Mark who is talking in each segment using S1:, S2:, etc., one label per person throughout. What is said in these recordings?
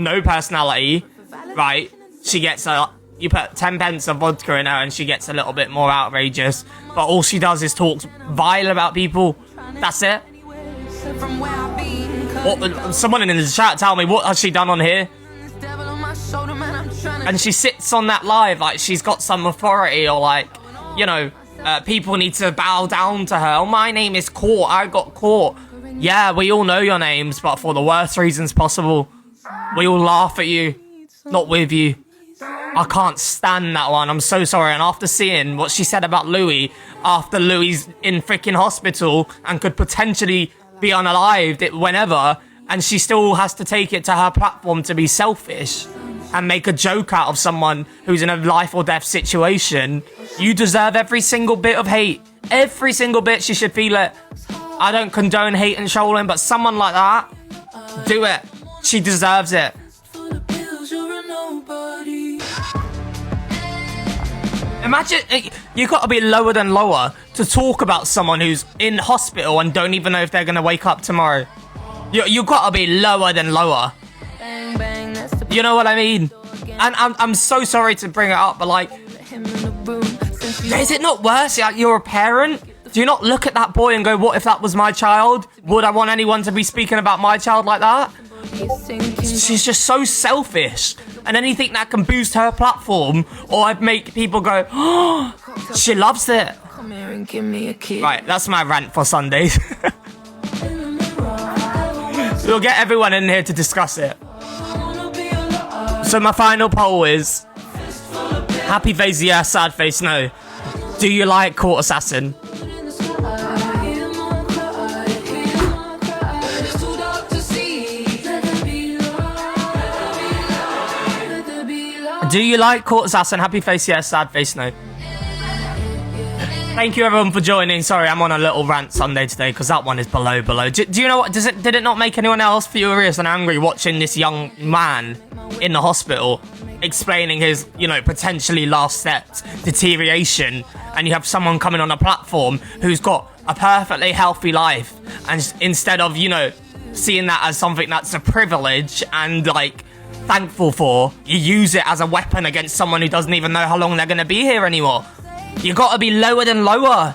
S1: no personality, right? She gets you put 10 pence of vodka in her and she gets a little bit more outrageous. But all she does is talk vile about people. That's it. Someone in the chat tell me, what has she done on here? And she sits on that live like she's got some authority, or like, you know, people need to bow down to her. Oh, my name is Court. I got caught. Yeah, we all know your names, but for the worst reasons possible. We all laugh at you, not with you. I can't stand that one. I'm so sorry. And after seeing what she said about Louis, after Louis in freaking hospital and could potentially be unalived whenever, and she still has to take it to her platform to be selfish and make a joke out of someone who's in a life or death situation. You deserve every single bit of hate. Every single bit. She should feel it. I don't condone hate and trolling, but someone like that, do it. She deserves it. Imagine, you got to be lower than lower to talk about someone who's in hospital and don't even know if they're going to wake up tomorrow. You got to be lower than lower. You know what I mean? And I'm so sorry to bring it up, but like, is it not worse? You're a parent. Do you not look at that boy and go, what if that was my child? Would I want anyone to be speaking about my child like that? She's just so selfish. And anything that can boost her platform or I'd make people go, oh, she loves it. Come here and give me a kiss. Right, that's my rant for Sundays. We'll get everyone in here to discuss it. So my final poll is, happy face yes, sad face no. Do you like Court Assassin? Do you like Court Assassin? Happy face yes, sad face no. Thank you everyone for joining. Sorry, I'm on a little rant Sunday today because that one is below. Do you know what? Did it not make anyone else furious and angry watching this young man in the hospital explaining his, you know, potentially last steps, deterioration, and you have someone coming on a platform who's got a perfectly healthy life, and instead of, you know, seeing that as something that's a privilege and like thankful for, you use it as a weapon against someone who doesn't even know how long they're going to be here anymore. You gotta be lower than lower.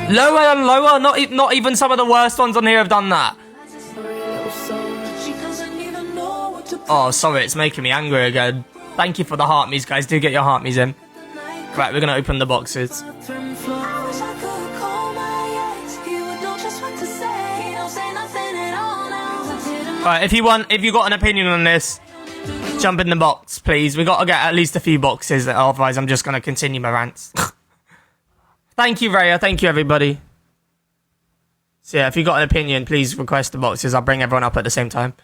S1: Lower than lower. Not even some of the worst ones on here have done that. Oh, sorry, it's making me angry again. Thank you for the heart me's, guys. Do get your heart me's in. Right, we're gonna open the boxes. Alright, if you got an opinion on this, jump in the box, please. We gotta get at least a few boxes, otherwise I'm just gonna continue my rants. Thank you, Raya. Thank you, everybody. So yeah, if you got an opinion, please request the boxes. I'll bring everyone up at the same time.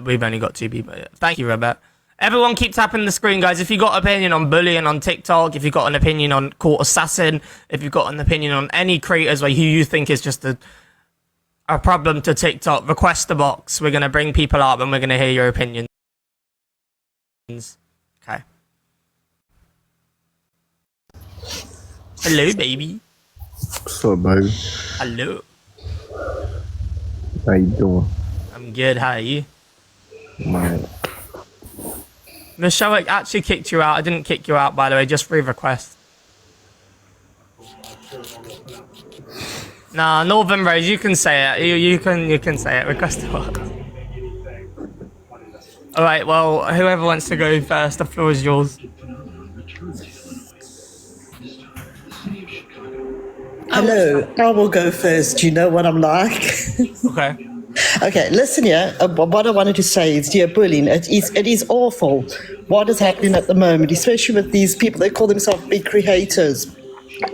S1: We've only got 2 people. Thank you, Robert. Everyone keep tapping the screen, guys. If you got an opinion on bullying on TikTok, if you got an opinion on Court Assassin, if you've got an opinion on any creators who you think is just a problem to TikTok, request the box. We're going to bring people up and we're going to hear your opinions. Okay. Hello, baby.
S2: What's up, baby?
S1: Hello.
S2: How you doing?
S1: I'm good. How are you?
S2: Man.
S1: Michelle actually kicked you out. I didn't kick you out, by the way. Just free request. Nah, Northern Rose, you can say it. You can say it. Request the box. Alright, well, whoever wants to go first, the floor is yours.
S3: Hello, I will go first. You know what I'm like.
S1: Okay.
S3: Okay, listen here. What I wanted to say is, dear bullying, it is awful what is happening at the moment, especially with these people. They call themselves big creators.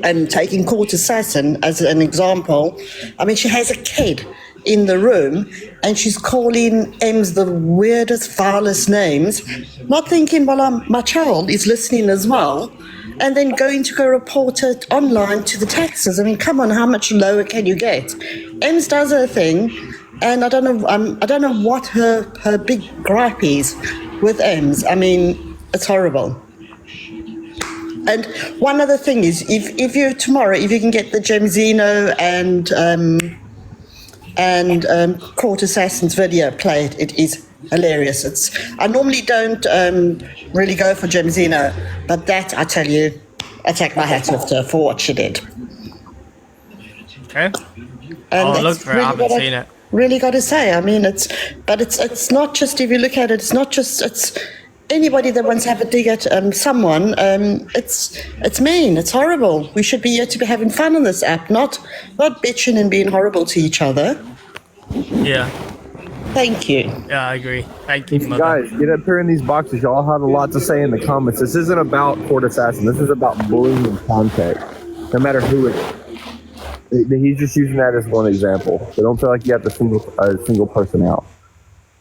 S3: And taking Court Assassin as an example, I mean, she has a kid in the room and she's calling Ems the weirdest, vilest names, not thinking, well, my child is listening as well, and then going to go report it online to the taxes. I mean, come on, how much lower can you get? Ems does her thing, and I don't know what her big gripe is with Ems. I mean, it's horrible. And one other thing is, if you tomorrow, if you can get the Gemzino and Court Assassins video played, it is hilarious. I normally don't really go for Gemzino, but that, I tell you, I take my hat off to her for what she did.
S1: Okay.
S3: And
S1: I'll look
S3: that's
S1: for it. I haven't
S3: what
S1: seen it.
S3: Really got to say. I mean, it's not just, if you look at it, it's anybody that wants to have a dig at someone. It's mean. It's horrible. We should be here to be having fun on this app, not bitching and being horrible to each other.
S1: Yeah.
S3: Thank you.
S1: Yeah, I agree. Thank you,
S2: If you
S1: mother.
S2: guys get up here in these boxes, y'all have a lot to say in the comments. This isn't about Court Assassin. This is about bullying in context, no matter who it is. He's just using that as one example. So don't feel like you have to single a single person out.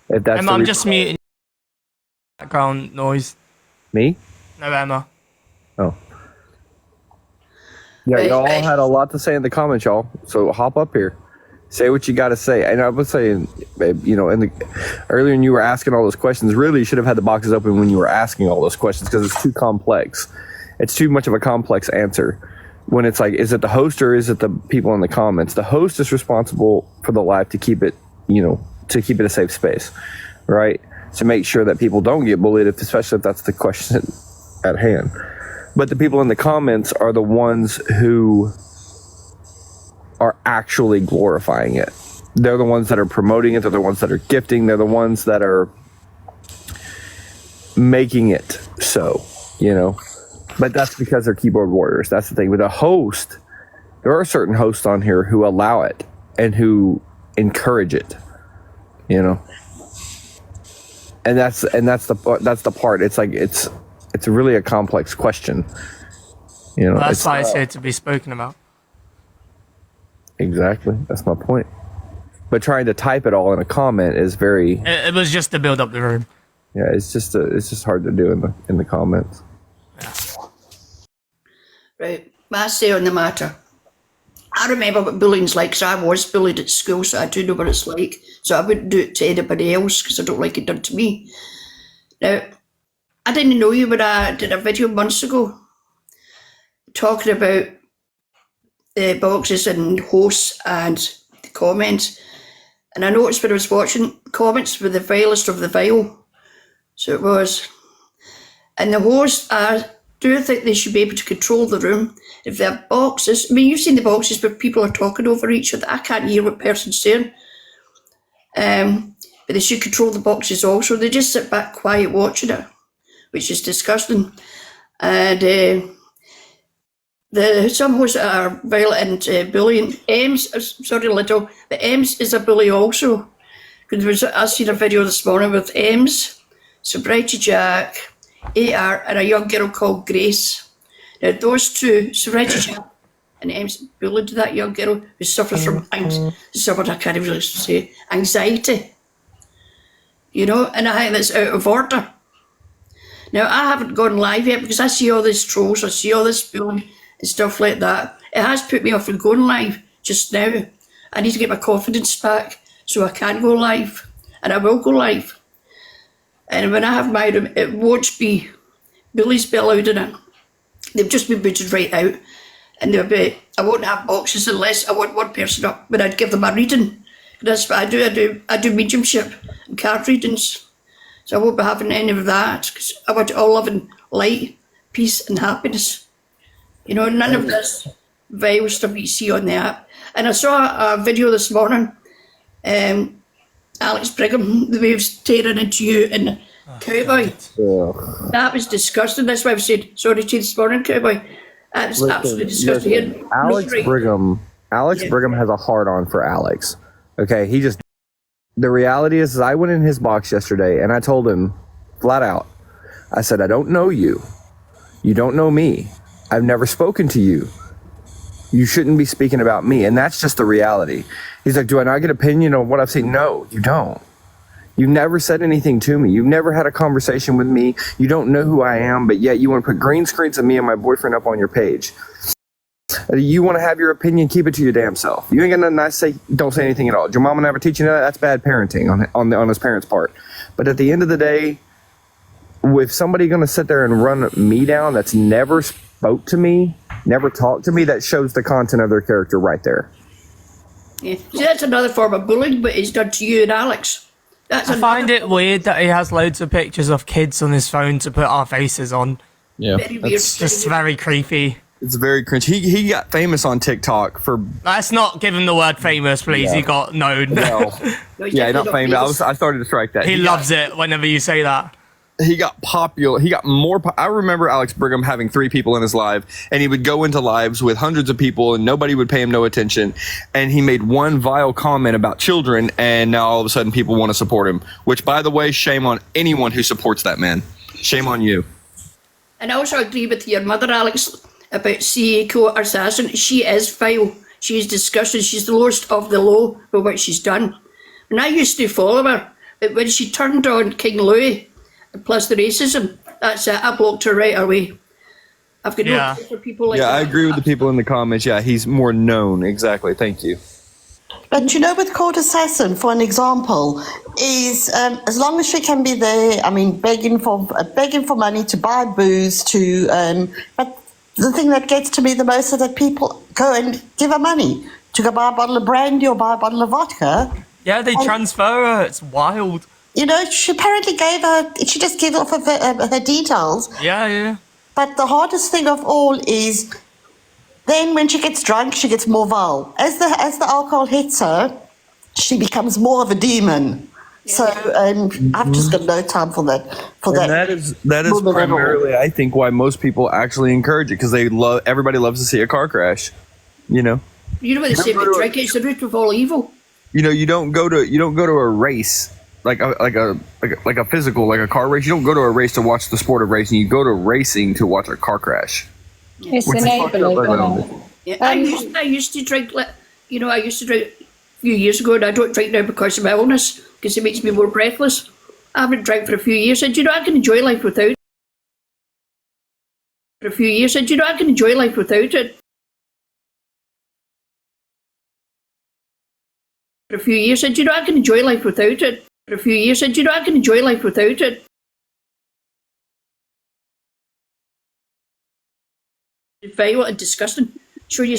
S2: If that's
S1: Emma, I'm just muting background noise.
S2: me.
S1: No, Emma.
S2: Oh. Yeah, y'all had a lot to say in the comments, y'all. So hop up here, say what you got to say. And I was saying, babe, you know, earlier when you were asking all those questions, really you should have had the boxes open when you were asking all those questions because it's too complex. It's too much of a complex answer. When it's like, is it the host or is it the people in the comments? The host is responsible for the live to keep it, you know, to keep it a safe space, right? To make sure that people don't get bullied, especially if that's the question at hand. But the people in the comments are the ones who are actually glorifying it. They're the ones that are promoting it. They're the ones that are gifting. They're the ones that are making it so, you know. But that's because they're keyboard warriors. That's the thing. With a host, there are certain hosts on here who allow it and who encourage it, you know. And that's the part. It's like it's really a complex question, you know.
S1: That's why it's here to be spoken about.
S2: Exactly. That's my point. But trying to type it all in a comment is very.
S1: It was just to build up the room.
S2: Yeah, it's just hard to do in the comments.
S4: Right, my say on the matter. I remember what bullying's like, because I was bullied at school, so I do know what it's like. So I wouldn't do it to anybody else, because I don't like it done to me. Now, I didn't know you when I did a video months ago talking about the boxes and hosts and the comments. And I noticed when I was watching, comments were the vilest of the vile. So it was. And the hosts are... do think they should be able to control the room if they have boxes. I mean, you've seen the boxes where people are talking over each other. I can't hear what person's saying. But they should control the boxes also. They just sit back quiet watching it, which is disgusting. And some hosts are violent and bullying. Sorry, Little, but Ems is a bully also. Because I seen a video this morning with Ems, Sobriety Jack, AR, and a young girl called Grace. Now those two, Sobriety Jack and Ems, bullied that young girl who suffers from anxiety. You know, and I think that's out of order. Now I haven't gone live yet because I see all these trolls, I see all this bullying and stuff like that. It has put me off from going live just now. I need to get my confidence back so I can go live, and I will go live. And when I have my room, it won't be bullies be allowed in it. They've just been booted right out. And they'll be, I won't have boxes unless I want one person up, but I'd give them a reading. That's what I do. I do mediumship and card readings. So I won't be having any of that, because I want it all love and light, peace and happiness. You know, none of this vile stuff you see on the app. And I saw a video this morning, Alex Brigham, the way he was tearing into you and Cowboy. That was disgusting. That's why I said sorry to you this morning, Cowboy. That was absolutely disgusting.
S2: Alex Brigham has a hard on for Alex. Okay, the reality is I went in his box yesterday and I told him flat out, I said, I don't know you. You don't know me. I've never spoken to you. You shouldn't be speaking about me. And that's just the reality. He's like, do I not get opinion on what I've seen? No, you don't. You've never said anything to me. You've never had a conversation with me. You don't know who I am, but yet you want to put green screens of me and my boyfriend up on your page. You want to have your opinion, keep it to your damn self. You ain't got nothing nice to say, don't say anything at all. Did your mama never teach you that? That's bad parenting on his parents' part. But at the end of the day, with somebody going to sit there and run me down that's never spoke to me, never talked to me, that shows the content of their character right there.
S4: Yeah. See, that's another form of bullying, but it's done to you and Alex. That's
S1: I find it weird that he has loads of pictures of kids on his phone to put our faces on.
S2: Yeah,
S4: very weird.
S1: It's just very creepy.
S2: it's very cringe. He got famous on TikTok for
S1: Let's not give him the word famous, please.
S2: Yeah.
S1: He got known.
S2: well,
S4: No, he's
S2: yeah,
S4: definitely
S2: not famous. I started to strike that.
S1: He
S2: got-
S1: loves it whenever you say that.
S2: He got popular. He got more. I remember Alex Brigham having 3 people in his live, and he would go into lives with hundreds of people, and nobody would pay him no attention. And he made one vile comment about children, and now all of a sudden people want to support him. Which, by the way, shame on anyone who supports that man. Shame on you.
S4: And I also agree with your mother, Alex, about CA Court Assassin. She is vile. She is disgusting. She's the lowest of the low for what she's done. And I used to follow her, but when she turned on King Louis, plus the racism, that's it. I blocked her right away. I've got no time for people like
S2: Yeah,
S4: that.
S2: I agree with the people in the comments. Yeah, he's more known. Exactly. Thank you.
S3: But you know, with Court Assassin, for an example, is as long as she can be there, I mean, begging for money to buy booze, but the thing that gets to me the most is that people go and give her money to go buy a bottle of brandy or buy a bottle of vodka.
S1: Yeah, they transfer her. It's wild.
S3: You know, she apparently she just gave off of her details.
S1: Yeah.
S3: But the hardest thing of all is then when she gets drunk, she gets more vile. As the alcohol hits her, she becomes more of a demon. So I've just got no time for that.
S2: And that is
S3: woman at all.
S2: primarily, I think, why most people actually encourage it, because everybody loves to see a car crash. You know.
S4: You know what they say about drinking? It's the root of all evil.
S2: You know, you don't go to a race like a physical, like a car race. You don't go to a race to watch the sport of racing. You go to racing to watch a car crash.
S5: It's
S2: Which is fucked up,
S5: enabling.
S2: I know.
S4: Yeah, I used to drink. I used to drink a few years ago, and I don't drink now because of my illness, because it makes me more breathless. I haven't drank for a few years, and I can enjoy life without. For a few years, and I can enjoy life without it. For a few years, and I can enjoy life without it. For a few years, and I can enjoy life without it. It's vile and disgusting. Sure, you.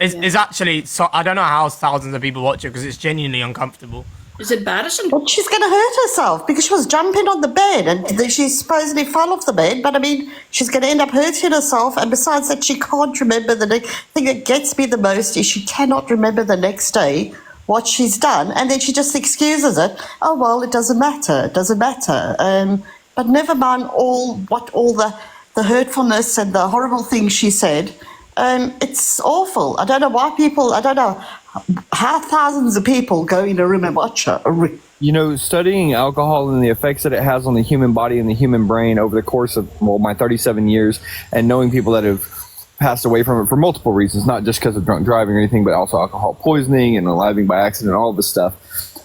S1: It's actually, so I don't know how thousands of people watch it because it's genuinely uncomfortable.
S4: It's embarrassing.
S3: But she's going to hurt herself because she was jumping on the bed and she supposedly fell off the bed. But I mean, she's going to end up hurting herself. And besides that, she can't remember the next thing that gets me the most is she cannot remember the next day what she's done. And then she just excuses it. Oh, well, it doesn't matter. It doesn't matter. But never mind all the hurtfulness and the horrible things she said. It's awful. I don't know how thousands of people go in a room and watch her.
S2: You know, studying alcohol and the effects that it has on the human body and the human brain over the course of, my 37 years, and knowing people that have passed away from it for multiple reasons, not just because of drunk driving or anything, but also alcohol poisoning and arriving by accident, all of this stuff.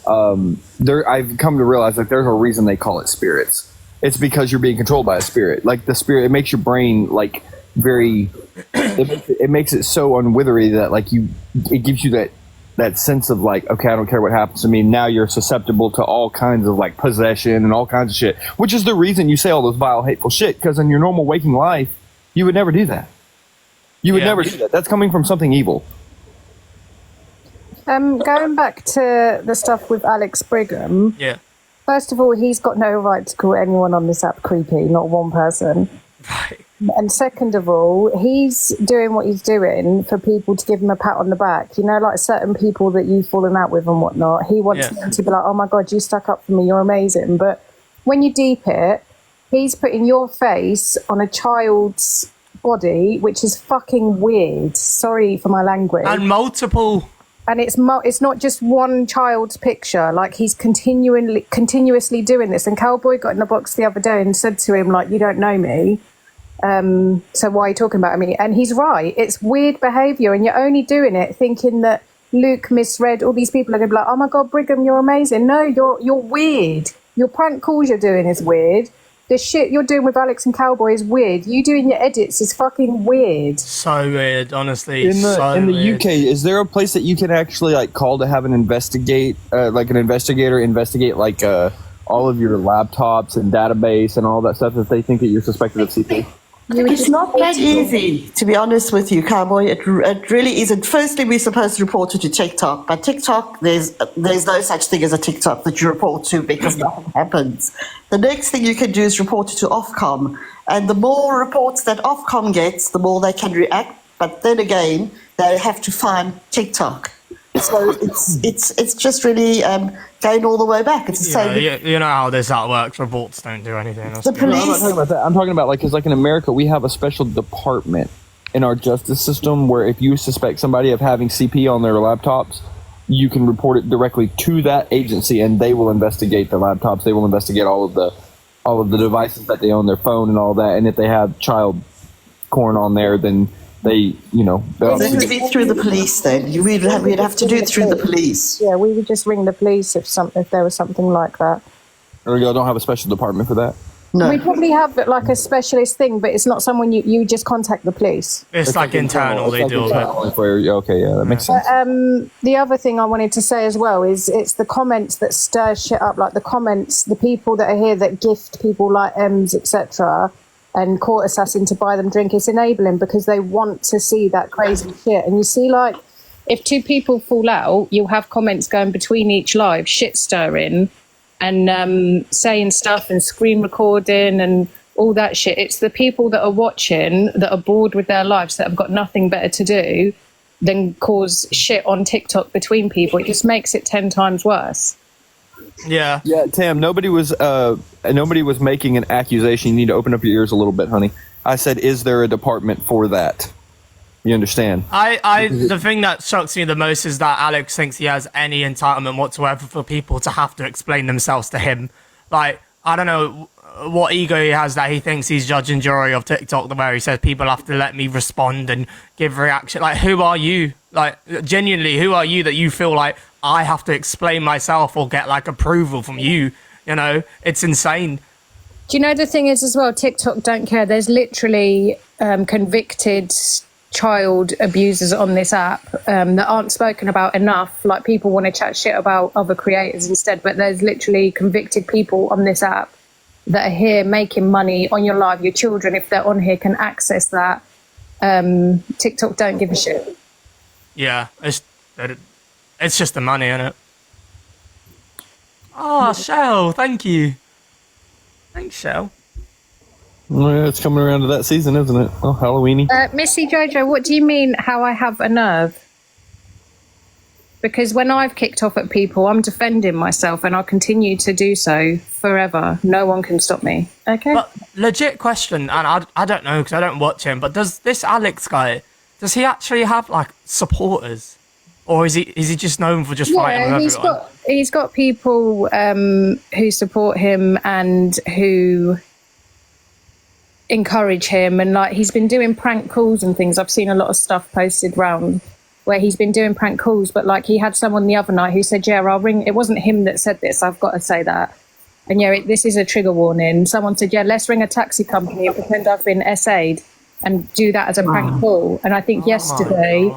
S2: I've come to realize that there's a reason they call it spirits. It's because you're being controlled by a spirit. Like the spirit, it makes your brain like very. It makes it so unwithery that it gives you that sense of like, okay, I don't care what happens to me. Now you're susceptible to all kinds of like possession and all kinds of shit, which is the reason you say all those vile, hateful shit. Because in your normal waking life, you would never do that. You would never do that. That's coming from something evil.
S5: Going back to the stuff with Alex Brigham.
S1: Yeah.
S5: First of all, he's got no right to call anyone on this app creepy, not one person.
S1: Right.
S5: And second of all, he's doing what he's doing for people to give him a pat on the back. You know, like certain people that you've fallen out with and whatnot. He wants them to be like, oh my God, you stuck up for me, you're amazing. But when you deep it, he's putting your face on a child's body, which is fucking weird. Sorry for my language.
S1: And multiple.
S5: And it's not just one child's picture. Like, he's continuously doing this. And Cowboy got in the box the other day and said to him, like, you don't know me. So why are you talking about me? And he's right. It's weird behaviour. And you're only doing it thinking that Luke misread. All these people are going to be like, oh, my God, Brigham, you're amazing. No, you're weird. Your prank calls you're doing is weird. The shit you're doing with Alex and Cowboy is weird. You doing your edits is fucking weird.
S1: So weird, honestly.
S2: In the
S1: weird.
S2: UK, is there a place that you can actually like call to have an investigator investigate like all of your laptops and database and all that stuff if they think that you're suspected of CP?
S3: It's not that easy, to be honest with you, Cowboy. It really isn't. Firstly, we're supposed to report it to TikTok, but TikTok, there's no such thing as a TikTok that you report to because nothing happens. The next thing you can do is report it to Ofcom, and the more reports that Ofcom gets, the more they can react. But then again, they have to find TikTok. So it's just really going all the way back. It's the same.
S1: You know how this out works. Reports don't do anything.
S3: The
S2: No, I'm not
S3: police.
S2: talking about that. I'm talking about because in America we have a special department in our justice system where if you suspect somebody of having CP on their laptops, you can report it directly to that agency and they will investigate the laptops. They will investigate all of the devices that they own, their phone and all that. And if they have child porn on there, then they, they'll
S3: It would be through the police then. We'd have to do it through the police.
S5: Yeah, we would just ring the police if there was something like that.
S2: or y'all don't have a special department for that.
S3: No.
S5: We probably have like a specialist thing, but it's not someone you just contact the police.
S1: It's like internal. They do it.
S2: Okay, yeah, that makes sense.
S5: The other thing I wanted to say as well is it's the comments that stir shit up, like the comments, the people that are here that gift people like M's, etc., and Court Assassin to buy them drink. It's enabling because they want to see that crazy shit. And you see, like, if two people fall out, you'll have comments going between each live, shit stirring, and saying stuff and screen recording and all that shit. It's the people that are watching that are bored with their lives that have got nothing better to do than cause shit on TikTok between people. It just makes it 10 times worse.
S1: Yeah.
S2: Yeah, Tam, nobody was making an accusation. You need to open up your ears a little bit, honey. I said, is there a department for that? You understand?
S1: The thing that shocks me the most is that Alex thinks he has any entitlement whatsoever for people to have to explain themselves to him. Like, I don't know what ego he has that he thinks he's judge and jury of TikTok, where he says people have to let me respond and give reaction. Like, who are you? Like, genuinely, who are you that you feel like I have to explain myself or get like approval from you? You know, it's insane.
S5: Do you know the thing is as well, TikTok don't care. There's literally convicted child abusers on this app that aren't spoken about enough. Like, people want to chat shit about other creators instead, but there's literally convicted people on this app that are here making money on your live. Your children, if they're on here, can access that. TikTok don't give a shit.
S1: Yeah, it's just the money, innit? Oh, Shell, thank you. Thanks, Shell.
S2: Well, yeah, it's coming around to that season, isn't it? Oh, Halloweeny.
S5: Missy Jojo, what do you mean how I have a nerve? Because when I've kicked off at people, I'm defending myself and I'll continue to do so forever. No one can stop me. Okay?
S1: But legit question, and I don't know because I don't watch him, but does this Alex guy, does he actually have like supporters? Or is he just known for just fighting with everyone?
S5: He's got people who support him and who encourage him, and like he's been doing prank calls and things. I've seen a lot of stuff posted round where he's been doing prank calls, but like he had someone the other night who said, yeah, I'll ring. It wasn't him that said this, I've got to say that. And yeah, this is a trigger warning. Someone said, yeah, let's ring a taxi company and pretend I've been SA'd and do that as a prank call. And I think yesterday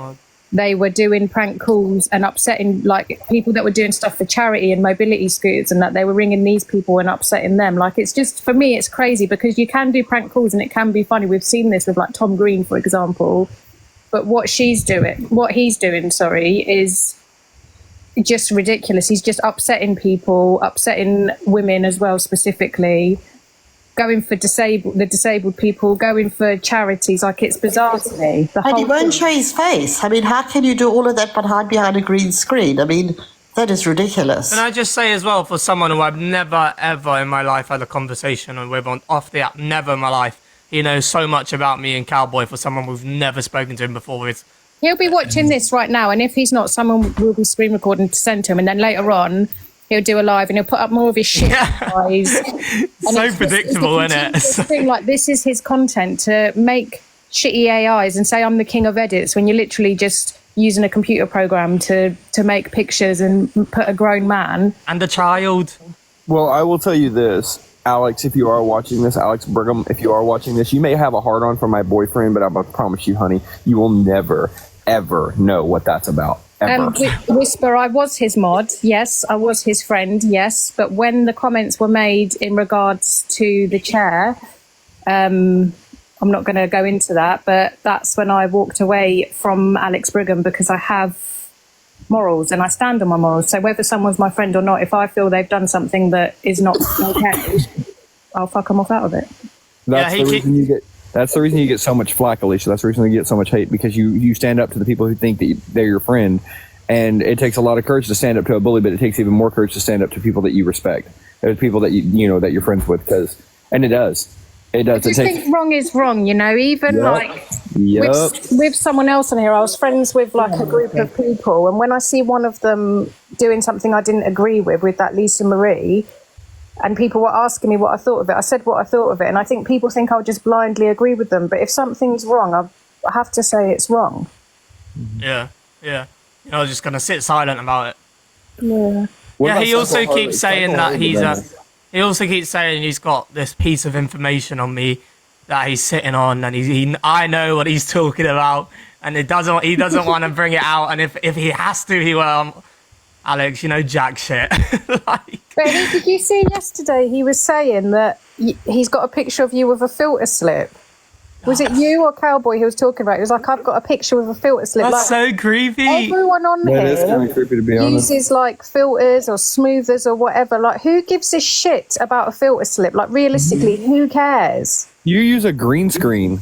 S5: they were doing prank calls and upsetting like people that were doing stuff for charity and mobility scooters, and that they were ringing these people and upsetting them. Like, it's just, for me, it's crazy because you can do prank calls and it can be funny. We've seen this with like Tom Green, for example. But what he's doing, is just ridiculous. He's just upsetting people, upsetting women as well, specifically, going for the disabled people, going for charities. Like, it's bizarre to me.
S3: And he won't show his face. I mean, how can you do all of that but hide behind a green screen? I mean, that is ridiculous.
S1: Can I just say as well, for someone who I've never, ever in my life had a conversation with off the app, never in my life, he knows so much about me and Cowboy. For someone we've never spoken to him before,
S5: he'll be watching this right now, and if he's not, someone will be screen recording to send to him, and then later on he'll do a live and he'll put up more of his shit. Guys.
S1: So predictable, isn't it?
S5: Thing, like, this is his content, to make shitty AIs and say I'm the king of edits when you're literally just using a computer program to make pictures and put a grown man
S1: and a child.
S2: Well, I will tell you this, Alex, if you are watching this, Alex Brigham, if you are watching this, you may have a hard-on for my boyfriend, but I promise you, honey, you will never, ever know what that's about.
S5: Whisper, I was his mod, yes, I was his friend, yes, but when the comments were made in regards to the chair, I'm not going to go into that, but that's when I walked away from Alex Brigham, because I have morals and I stand on my morals. So whether someone's my friend or not, if I feel they've done something that is not okay, I'll fuck them off out of it.
S2: That's the reason you get. That's the reason you get so much flack, Alicia. That's the reason you get so much hate, because you stand up to the people who think that they're your friend, and it takes a lot of courage to stand up to a bully, but it takes even more courage to stand up to people that you respect. There's people that you know that you're friends with, and it does. It does.
S5: I just think wrong is wrong, you know. Even with someone else on here, I was friends with like a group of people, and when I see one of them doing something I didn't agree with that Lisa Marie, and people were asking me what I thought of it, I said what I thought of it, and I think people think I'll just blindly agree with them. But if something's wrong, I have to say it's wrong.
S1: Yeah. You're not just gonna sit silent about it.
S5: Yeah.
S1: Yeah. He also keeps saying that he also keeps saying he's got this piece of information on me that he's sitting on, and I know what he's talking about, and he doesn't want to bring it out, and if he has to, he will. Alex, you know jack shit. Like,
S5: but did you see yesterday he was saying that he's got a picture of you with a filter slip? Was it you or Cowboy who was talking about it? He was like, I've got a picture with a filter slip.
S1: That's so creepy.
S5: Everyone on
S2: It is kind of creepy, to be honest.
S5: uses like filters or smoothers or whatever. Like, who gives a shit about a filter slip? Like, realistically, who cares?
S2: You use a green screen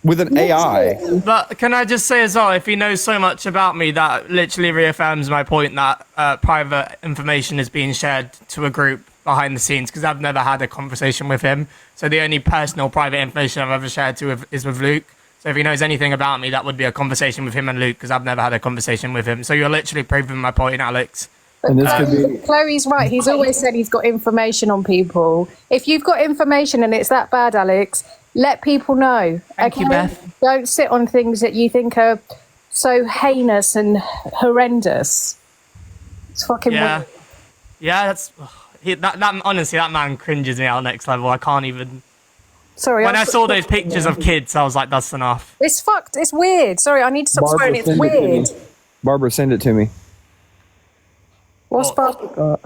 S2: with an AI.
S1: But can I just say as well, if he knows so much about me, that literally reaffirms my point that private information is being shared to a group behind the scenes, because I've never had a conversation with him. So the only personal private information I've ever shared is with Luke. So if he knows anything about me, that would be a conversation with him and Luke, because I've never had a conversation with him. So you're literally proving my point, Alex.
S2: And this could be.
S5: Chloe's right. He's always said he's got information on people. If you've got information and it's that bad, Alex, let people know.
S1: Thank you, Beth.
S5: Don't sit on things that you think are so heinous and horrendous. It's fucking weird.
S1: Yeah, that's that honestly, that man cringes me out next level. I can't even.
S5: Sorry.
S1: When I saw those pictures of kids, I was like, that's enough.
S5: It's fucked. It's weird. Sorry, I need to stop swearing. It's weird.
S2: Barbara, send it to me.
S5: What's Barbara got?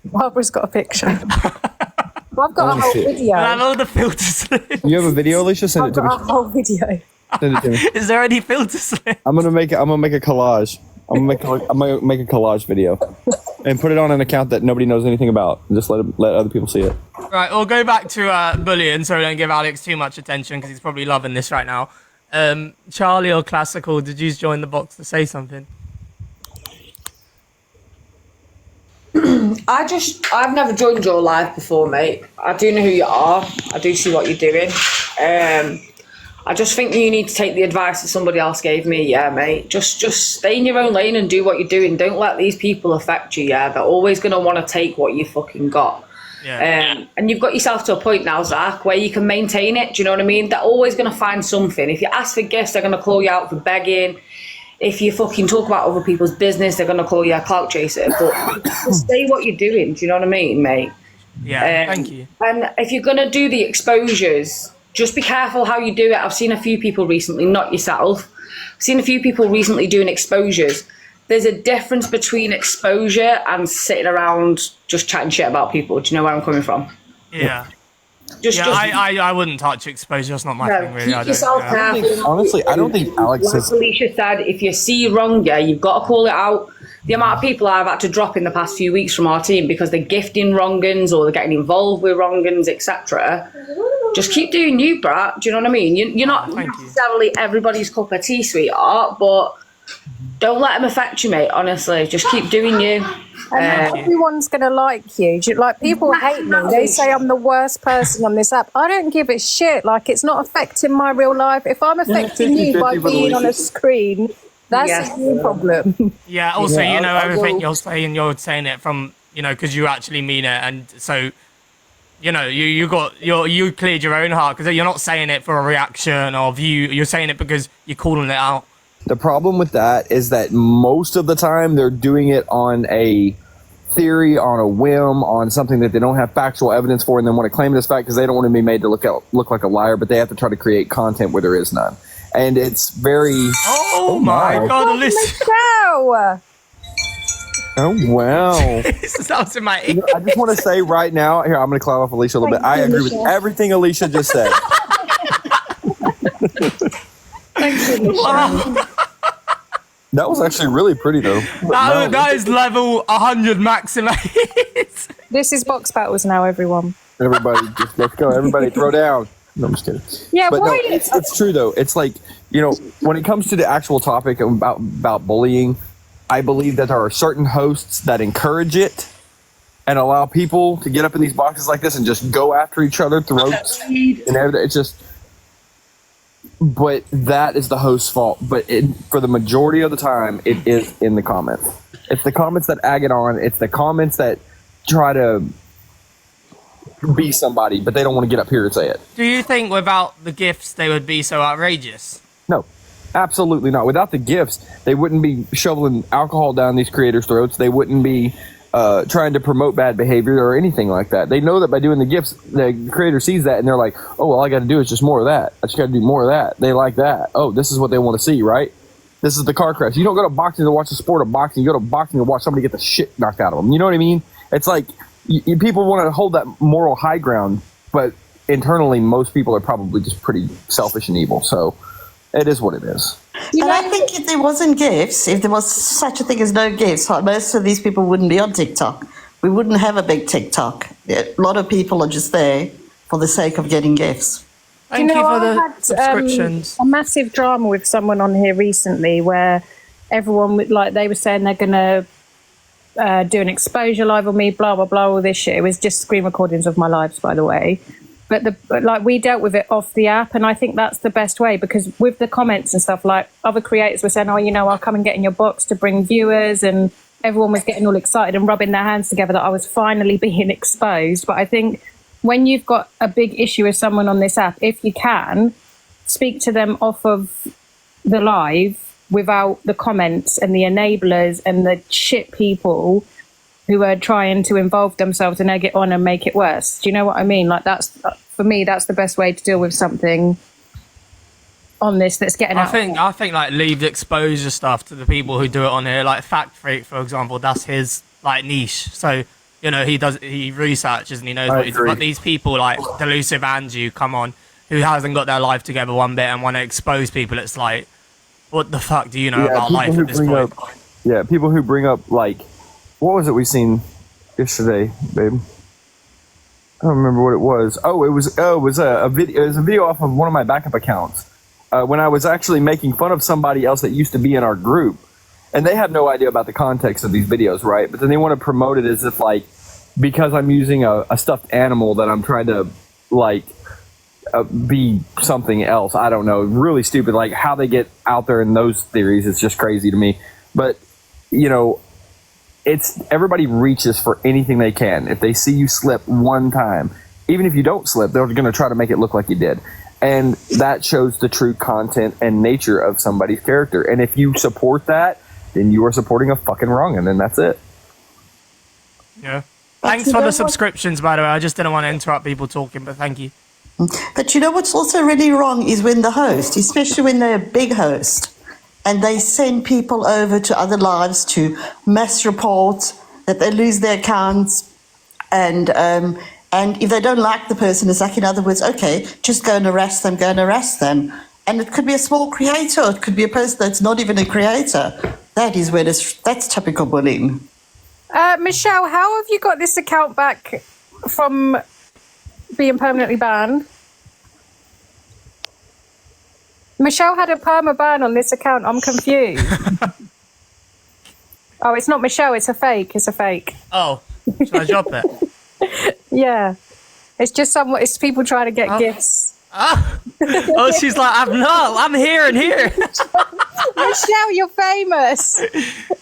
S5: Barbara's got a picture. I've got a whole video.
S1: I love the filter slip.
S2: You have a video, Alicia? Send it to me.
S5: I've got a whole video.
S2: Send it to me.
S1: Is there any filter slip?
S2: I'm gonna make a collage. I'm gonna make a collage video and put it on an account that nobody knows anything about. And just let other people see it.
S1: Right, we'll go back to bullying, so we don't give Alex too much attention, because he's probably loving this right now. Charlie or Classical, did you join the box to say something?
S6: I've never joined your live before, mate. I do know who you are. I do see what you're doing. I just think you need to take the advice that somebody else gave me, yeah, mate. Just stay in your own lane and do what you're doing. Don't let these people affect you, yeah. They're always going to want to take what you fucking got.
S1: Yeah.
S6: And you've got yourself to a point now, Zach, where you can maintain it. Do you know what I mean? They're always going to find something. If you ask for gifts, they're going to call you out for begging. If you fucking talk about other people's business, they're going to call you a clout chaser. But just stay what you're doing. Do you know what I mean, mate?
S1: Yeah, thank you.
S6: And if you're going to do the exposures, just be careful how you do it. I've seen a few people recently, not yourself. I've seen a few people recently doing exposures. There's a difference between exposure and sitting around just chatting shit about people. Do you know where I'm coming from?
S1: Yeah. I wouldn't touch exposure. That's not my thing, really.
S6: Keep yourself careful.
S2: Honestly, I don't think Alex
S6: Like
S2: has.
S6: Alicia said, if you see wrong, yeah, you've got to call it out. The amount of people I've had to drop in the past few weeks from our team because they're gifting wrong-uns or they're getting involved with wrong-uns, etc. Just keep doing you, Brat. Do you know what I mean? You're not necessarily everybody's cup of tea, sweetheart, but don't let them affect you, mate, honestly. Just keep doing you.
S5: And everyone's going to like you. Like, people hate me. They say I'm the worst person on this app. I don't give a shit. Like, it's not affecting my real life. If I'm affecting you by being on a screen, that's a you problem.
S1: Yeah, also, you know, everything you're saying it from, you know, because you actually mean it. And so, you know, you cleared your own heart, because you're not saying it for a reaction or view. You're saying it because you're calling it out.
S2: The problem with that is that most of the time they're doing it on a theory, on a whim, on something that they don't have factual evidence for, and then want to claim it as fact because they don't want to be made to look like a liar, but they have to try to create content where there is none. And it's very...
S1: Oh my God, listen.
S5: Wow.
S2: Oh, wow.
S1: That was in my ear.
S2: I just want to say right now, here, I'm going to cloud off Alicia a little bit. I agree with everything Alicia just said.
S5: Michelle.
S2: That was actually really pretty, though.
S1: That is level 100 maximate.
S5: This is box battles now, everyone.
S2: Everybody, just let's go. Everybody, throw down. No, I'm just kidding.
S5: Yeah,
S2: but no,
S5: why?
S2: it's true though. It's like, you know, when it comes to the actual topic about bullying, I believe that there are certain hosts that encourage it and allow people to get up in these boxes like this and just go after each other throats and everything. It's just. But that is the host's fault. But for the majority of the time, it is in the comments. It's the comments that egg it on. It's the comments that try to be somebody, but they don't want to get up here and say it.
S1: Do you think without the gifts they would be so outrageous?
S2: No, absolutely not. Without the gifts, they wouldn't be shoveling alcohol down these creators' throats. They wouldn't be trying to promote bad behavior or anything like that. They know that by doing the gifts, the creator sees that and they're like, oh, well, all I got to do is just more of that. I just got to do more of that. They like that. Oh, this is what they want to see, right? This is the car crash. You don't go to boxing to watch the sport of boxing. You go to boxing to watch somebody get the shit knocked out of them. You know what I mean? It's like people want to hold that moral high ground, but internally, most people are probably just pretty selfish and evil. So it is what it is.
S3: And I think if there wasn't gifts, if there was such a thing as no gifts, most of these people wouldn't be on TikTok. We wouldn't have a big TikTok. A lot of people are just there for the sake of getting gifts.
S1: Thank you for
S5: I
S1: the
S5: had,
S1: subscriptions.
S5: a massive drama with someone on here recently where everyone, like, they were saying they're going to do an exposure live on me, blah, blah, blah, all this shit. It was just screen recordings of my lives, by the way. But like we dealt with it off the app, and I think that's the best way, because with the comments and stuff, like other creators were saying, oh, you know, I'll come and get in your box to bring viewers, and everyone was getting all excited and rubbing their hands together that I was finally being exposed. But I think when you've got a big issue with someone on this app, if you can, speak to them off of the live without the comments and the enablers and the shit people who are trying to involve themselves and egg it on and make it worse. Do you know what I mean? Like, that's, for me, that's the best way to deal with something on this that's getting out.
S1: I think like leave the exposure stuff to the people who do it on here. Like Fact Freak, for example, that's his like niche. So, you know, he researches and he knows what he's. But these people like Delusive Andrew come on, who hasn't got their life together one bit and want to expose people. It's like, what the fuck do you know about life at this point?
S2: People who bring up, like, what was it we seen yesterday, babe? I don't remember what it was. It was a video. It was a video off of one of my backup accounts when I was actually making fun of somebody else that used to be in our group, and they had no idea about the context of these videos, right? But then they want to promote it as if, like, because I'm using a stuffed animal that I'm trying to, like, be something else. I don't know. Really stupid. Like, how they get out there in those theories is just crazy to me. But, you know, it's everybody reaches for anything they can. If they see you slip one time, even if you don't slip, they're going to try to make it look like you did. And that shows the true content and nature of somebody's character. And if you support that, then you are supporting a fucking wrong'un, and that's it.
S1: Yeah. Thanks for the subscriptions, by the way. I just didn't want to interrupt people talking, but thank you.
S3: But you know what's also really wrong is when the host, especially when they're a big host, and they send people over to other lives to mass report that they lose their accounts, and if they don't like the person, it's like, in other words, okay, just go and arrest them, and it could be a small creator, it could be a person that's not even a creator. That's typical bullying.
S5: Michelle, how have you got this account back from being permanently banned? Michelle had a perma ban on this account. I'm confused. Oh, it's not Michelle. It's a fake.
S1: Oh, should I drop it?
S5: Yeah. It's just it's people trying to get gifts.
S1: Oh, she's like, I'm here and here.
S5: Michelle, you're famous.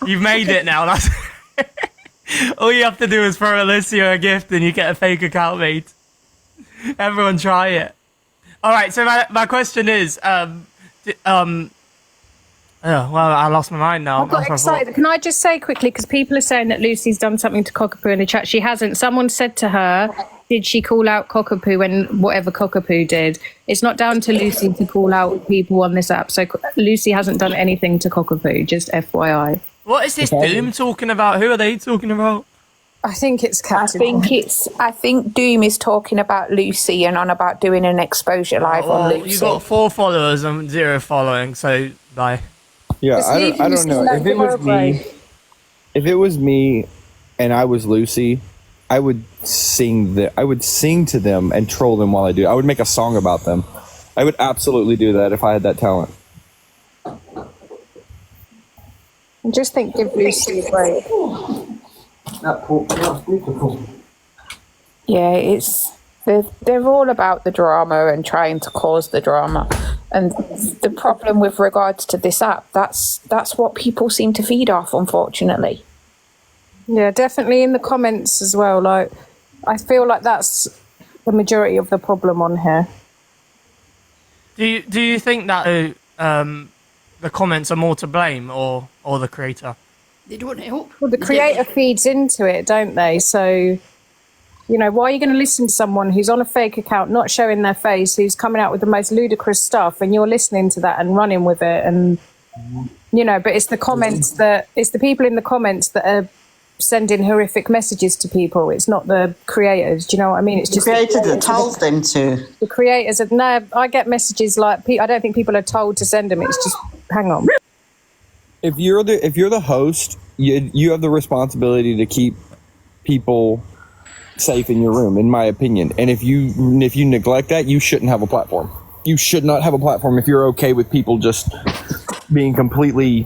S1: You've made it now. That's all you have to do is throw Alicia a gift and you get a fake account made. Everyone try it. All right, so my question is, well, I lost my mind now.
S5: I got excited. Can I just say quickly, because people are saying that Lucy's done something to Cockapoo in the chat. She hasn't. Someone said to her, did she call out Cockapoo when whatever Cockapoo did? It's not down to Lucy to call out people on this app. So Lucy hasn't done anything to Cockapoo, just FYI.
S1: What is this Doom talking about? Who are they talking about?
S5: I think it's Captain.
S7: I think Doom is talking about Lucy and on about doing an exposure live on Lucy.
S1: You got 4 followers and 0 following, so bye.
S2: Yeah,
S5: Just
S2: I
S5: leave
S2: don't
S5: Lucy
S2: know.
S5: alone,
S2: If it
S5: give her
S2: was
S5: a break.
S2: me, if it was me and I was Lucy, I would sing to them and troll them while I do. I would make a song about them. I would absolutely do that if I had that talent.
S5: I just think give Lucy a break.
S7: Yeah, they're all about the drama and trying to cause the drama. And the problem with regards to this app, that's what people seem to feed off, unfortunately.
S5: Yeah, definitely in the comments as well. Like, I feel like that's the majority of the problem on here.
S1: Do you think that the comments are more to blame or the creator?
S4: They don't help.
S5: Well, the creator feeds into it, don't they? So, you know, why are you going to listen to someone who's on a fake account, not showing their face, who's coming out with the most ludicrous stuff, and you're listening to that and running with it? And, you know, but it's the people in the comments that are sending horrific messages to people. It's not the creators. Do you know what I mean? It's just
S3: The creator that told them to.
S5: the creators. No, I get messages like I don't think people are told to send them. It's just hang on.
S2: If you're the host, you have the responsibility to keep people safe in your room, in my opinion. And if you neglect that, you shouldn't have a platform. You should not have a platform if you're okay with people just being completely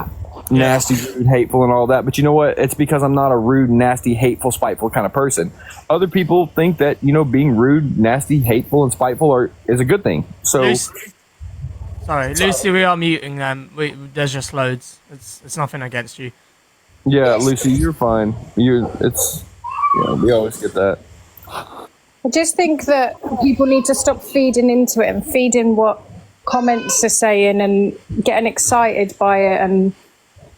S2: nasty, rude, hateful, and all that. But you know what? It's because I'm not a rude, nasty, hateful, spiteful kind of person. Other people think that, being rude, nasty, hateful, and spiteful is a good thing. So,
S1: Lucy, we are muting them. There's just loads. It's nothing against you.
S2: Yeah, Lucy, you're fine. We always get that.
S5: I just think that people need to stop feeding into it and feeding what comments are saying and getting excited by it. And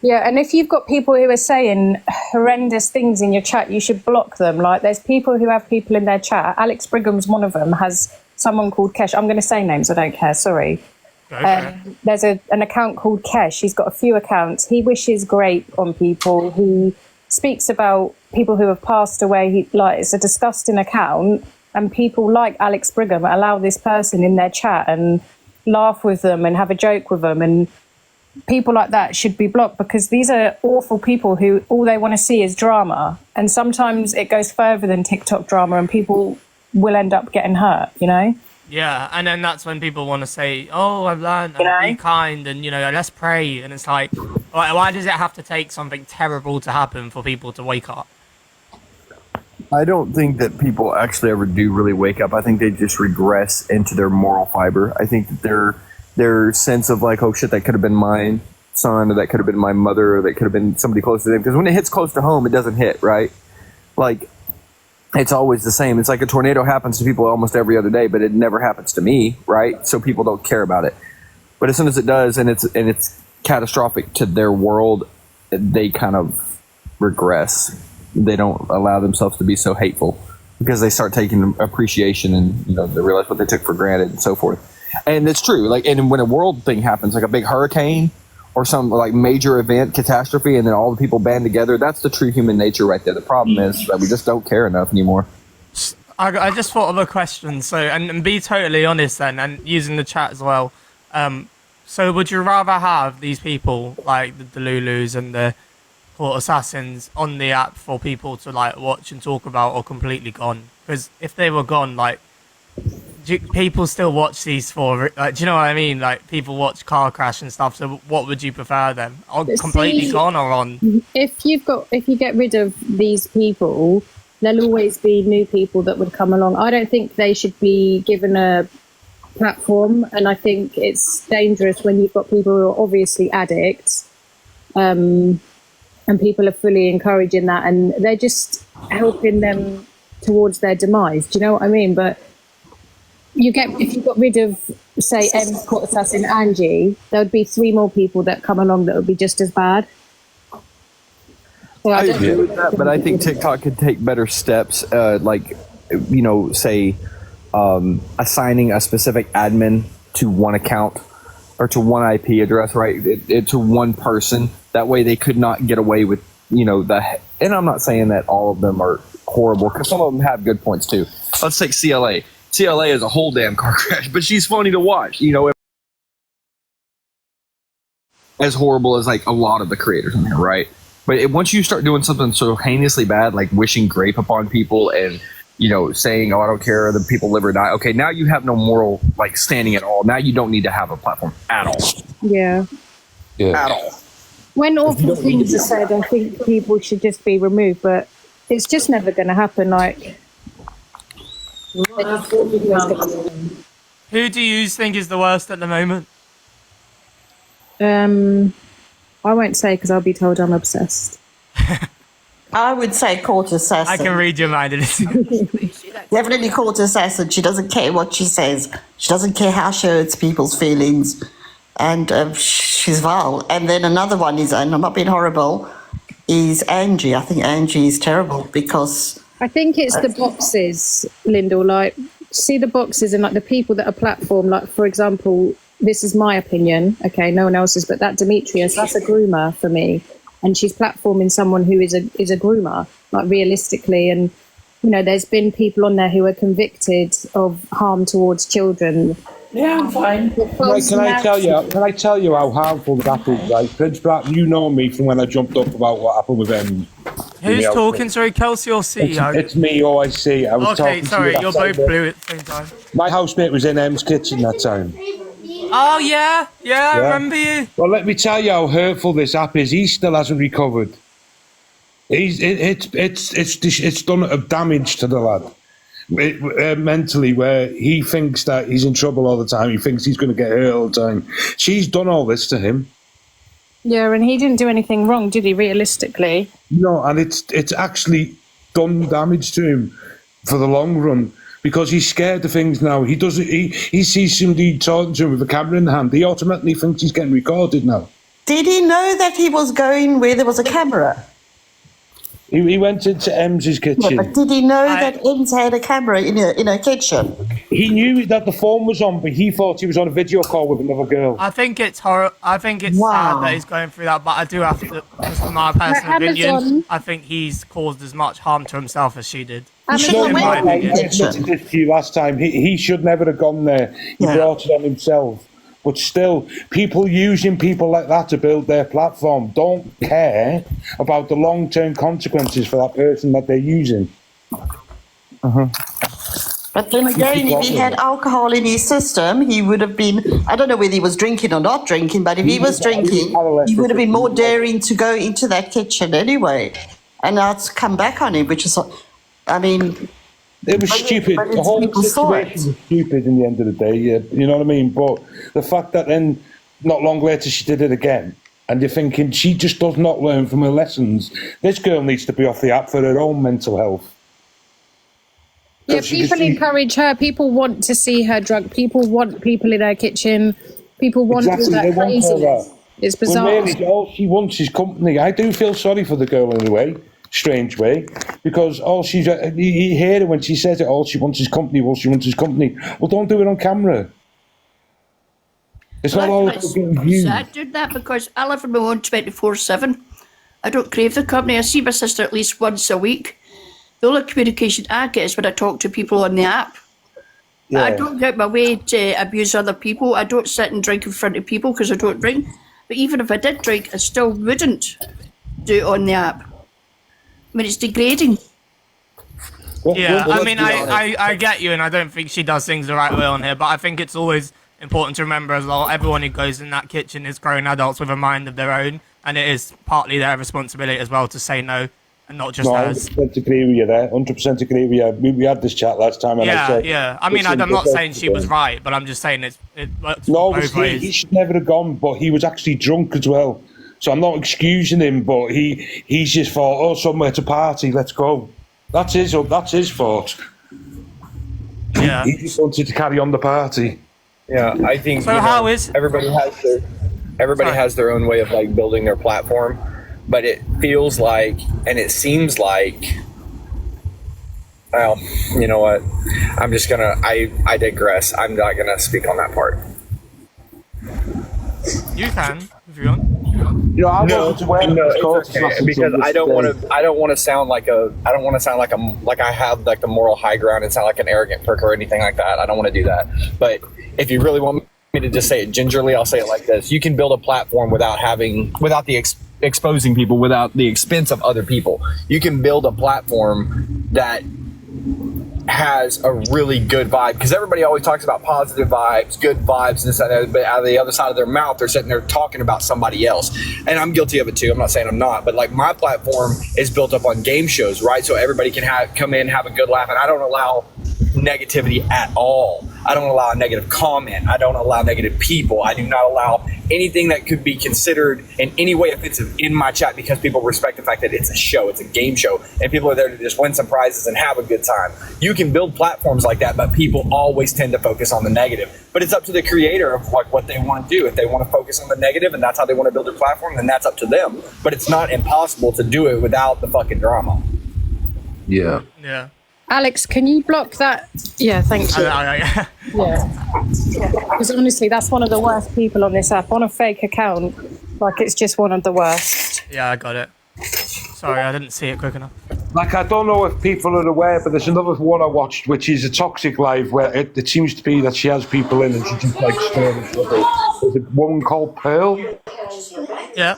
S5: and if you've got people who are saying horrendous things in your chat, you should block them. Like, there's people who have people in their chat. Alex Brigham's one of them, has someone called Kesh. I'm going to say names, I don't care, sorry. There's an account called Kesh. He's got a few accounts. He wishes great on people. He speaks about people who have passed away. It's a disgusting account, and people like Alex Brigham allow this person in their chat and laugh with them and have a joke with them, and people like that should be blocked because these are awful people who all they want to see is drama, and sometimes it goes further than TikTok drama and people will end up getting hurt,
S1: Yeah, and then that's when people want to say, "Oh, I've learned, and be kind, and let's pray." And it's like, why does it have to take something terrible to happen for people to wake up?
S2: I don't think that people actually ever do really wake up. I think they just regress into their moral fiber. I think that their sense of like, oh shit, that could have been my son, or that could have been my mother, or that could have been somebody close to them. Because when it hits close to home, it doesn't hit, right? Like, it's always the same. It's like a tornado happens to people almost every other day, but it never happens to me, right? So people don't care about it. But as soon as it does, and it's catastrophic to their world, they kind of regress. They don't allow themselves to be so hateful because they start taking appreciation and they realize what they took for granted and so forth. And it's true. Like, and when a world thing happens, like a big hurricane or some like major event, catastrophe, and then all the people band together, that's the true human nature right there. The problem is that we just don't care enough anymore.
S1: I just thought of a question. So, and be totally honest then, and using the chat as well. So would you rather have these people like the Delulus and the Court Assassins on the app for people to like watch and talk about, or completely gone? Because if they were gone, like, people still watch these for, like, do you know what I mean? Like, people watch car crash and stuff. So what would you prefer them? Completely gone or on?
S5: If you get rid of these people, there'll always be new people that would come along. I don't think they should be given a platform, and I think it's dangerous when you've got people who are obviously addicts, and people are fully encouraging that, and they're just helping them towards their demise. Do you know what I mean? But if you got rid of, say, M's Court Assassin, Angie, there would be 3 more people that come along that would be just as bad. So
S2: I agree with that, but I think TikTok could take better steps, say assigning a specific admin to one account or to one IP address, right? To one person. That way they could not get away with, and I'm not saying that all of them are horrible because some of them have good points too. Let's take CLA. CLA is a whole damn car crash, but she's funny to watch. You know, as horrible as like a lot of the creators in here, right? But once you start doing something so heinously bad, like wishing grape upon people and, you know, saying, oh, I don't care, the people live or die. Okay, now you have no moral, like, standing at all. Now you don't need to have a platform at all.
S5: Yeah.
S2: At all.
S5: When awful things are said, I think people should just be removed, but it's just never going to happen. Like,
S1: Who do you think is the worst at the moment?
S5: I won't say because I'll be told I'm obsessed.
S3: I would say Court Assassin.
S1: I can read your mind.
S3: Definitely Court Assassin. She doesn't care what she says. She doesn't care how she hurts people's feelings. And she's vile. And then another one is, and I'm not being horrible, is Angie. I think Angie is terrible because...
S5: I think it's the boxes, Lyndall. Like, see the boxes and like the people that are platform. Like, for example, this is my opinion. Okay, no one else's, but that Demetrius, that's a groomer for me. And she's platforming someone who is a groomer, like realistically. And, you know, there's been people on there who are convicted of harm towards children.
S4: Yeah, I'm fine.
S8: Right, can I tell you how harmful that is, right? Prince Brat, you know me from when I jumped up about what happened with them.
S1: Who's talking? Sorry, Kelsey or CEO?
S8: It's me, OIC. I was
S1: Okay,
S8: talking
S1: sorry,
S8: to you
S1: you're both blue at the same time.
S8: My housemate was in M's kitchen that time.
S1: Oh, yeah, I remember you.
S8: Well, let me tell you how hurtful this app is. He still hasn't recovered. It's done a damage to the lad. Mentally, where he thinks that he's in trouble all the time. He thinks he's going to get hurt all the time. She's done all this to him.
S5: Yeah, and he didn't do anything wrong, did he, realistically?
S8: No, and it's actually done damage to him for the long run because he's scared of things now. He sees somebody talking to him with a camera in the hand. He automatically thinks he's getting recorded now.
S3: Did he know that he was going where there was a camera?
S8: He went into Ems's kitchen.
S3: Yeah, but did he know that Ems had a camera in her kitchen?
S8: He knew that the phone was on, but he thought he was on a video call with another girl.
S1: I think it's sad that he's going through that, but I do have to, just from my personal opinion, I think he's caused as much harm to himself as she did.
S8: I said this to you last time. He should never have gone there. He brought it on himself. But still, people using people like that to build their platform don't care about the long-term consequences for that person that they're using.
S3: But then again, if he had alcohol in his system, he would have been, I don't know whether he was drinking or not drinking, but if he was drinking, he would have been more daring to go into that kitchen anyway. And now it's come back on him, which is, I mean...
S8: It was stupid. The whole situation was stupid in the end of the day, you know what I mean? But the fact that then, not long later, she did it again, and you're thinking, she just does not learn from her lessons. This girl needs to be off the app for her own mental health.
S5: Yeah, people encourage her. People want to see her drunk. People want people in her kitchen. People want all that craziness. It's bizarre.
S8: Well, really, all she wants is company. I do feel sorry for the girl in a way. Strange way, because all she's you hear her when she says it, all she wants is company. Well, she wants is company. Well, don't do it on camera. It's not all about getting views.
S4: I do that because I live on my own 24/7. I don't crave the company. I see my sister at least once a week. The only communication I get is when I talk to people on the app. Yeah. I don't go out my way to abuse other people. I don't sit and drink in front of people because I don't drink. But even if I did drink, I still wouldn't do it on the app. I mean, it's degrading.
S1: Yeah, I mean, I get you, and I don't think she does things the right way on here, but I think it's always important to remember as well, everyone who goes in that kitchen is grown adults with a mind of their own, and it is partly their responsibility as well to say no, and not just hers.
S8: 100% agree with you there, 100% agree with you. We had this chat last time, and I said...
S1: Yeah, I mean, I'm not saying she was right, but I'm just saying it works both ways.
S8: He should never have gone, but he was actually drunk as well. So I'm not excusing him, but he's just thought, oh, somewhere to party, let's go. That's his fault.
S1: Yeah.
S8: He just wanted to carry on the party.
S2: Yeah, I think
S1: so. How is
S2: everybody has their own way of like building their platform, but it feels like and it seems like, well, you know what? I'm just gonna I digress. I'm not gonna speak on that part.
S1: You can if you want.
S8: You know, I
S2: No,
S8: wasn't aware
S2: no,
S8: of this
S2: it's
S8: course
S2: okay, because I don't want to sound like like I have like the moral high ground and sound like an arrogant prick or anything like that. I don't want to do that. But if you really want me to just say it gingerly, I'll say it like this: you can build a platform without exposing people, without the expense of other people. You can build a platform that has a really good vibe, because everybody always talks about positive vibes, good vibes, this and that, but out of the other side of their mouth, they're sitting there talking about somebody else. And I'm guilty of it too. I'm not saying I'm not, but like my platform is built up on game shows, right? So everybody can come in, have a good laugh, and I don't allow negativity at all. I don't allow a negative comment. I don't allow negative people. I do not allow anything that could be considered in any way offensive in my chat, because people respect the fact that it's a show, it's a game show, and people are there to just win some prizes and have a good time. You can build platforms like that, but people always tend to focus on the negative. But it's up to the creator of what they want to do. If they want to focus on the negative and that's how they want to build their platform, then that's up to them. But it's not impossible to do it without the fucking drama.
S9: Yeah.
S1: Yeah.
S5: Alex, can you block that? Yeah, thank you. Yeah. Because honestly, that's one of the worst people on this app. On a fake account, like it's just one of the worst.
S1: Yeah, I got it. Sorry, I didn't see it quick enough.
S8: Like, I don't know if people are aware, but there's another one I watched, which is a toxic live, where it seems to be that she has people in and she just like stirring trouble. There's a woman called Pearl.
S1: Yeah.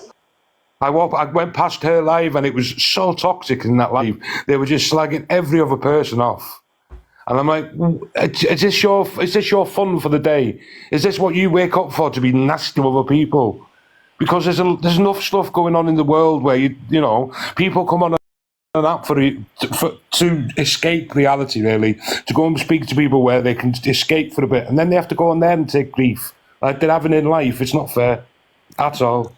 S8: I went past her live and it was so toxic in that live. They were just slagging every other person off. And I'm like, is this your fun for the day? Is this what you wake up for, to be nasty to other people? Because there's enough stuff going on in the world where you know people come on an app to escape reality, really, to go and speak to people where they can escape for a bit, and then they have to go on there and take grief like they're having in life. It's not fair at all.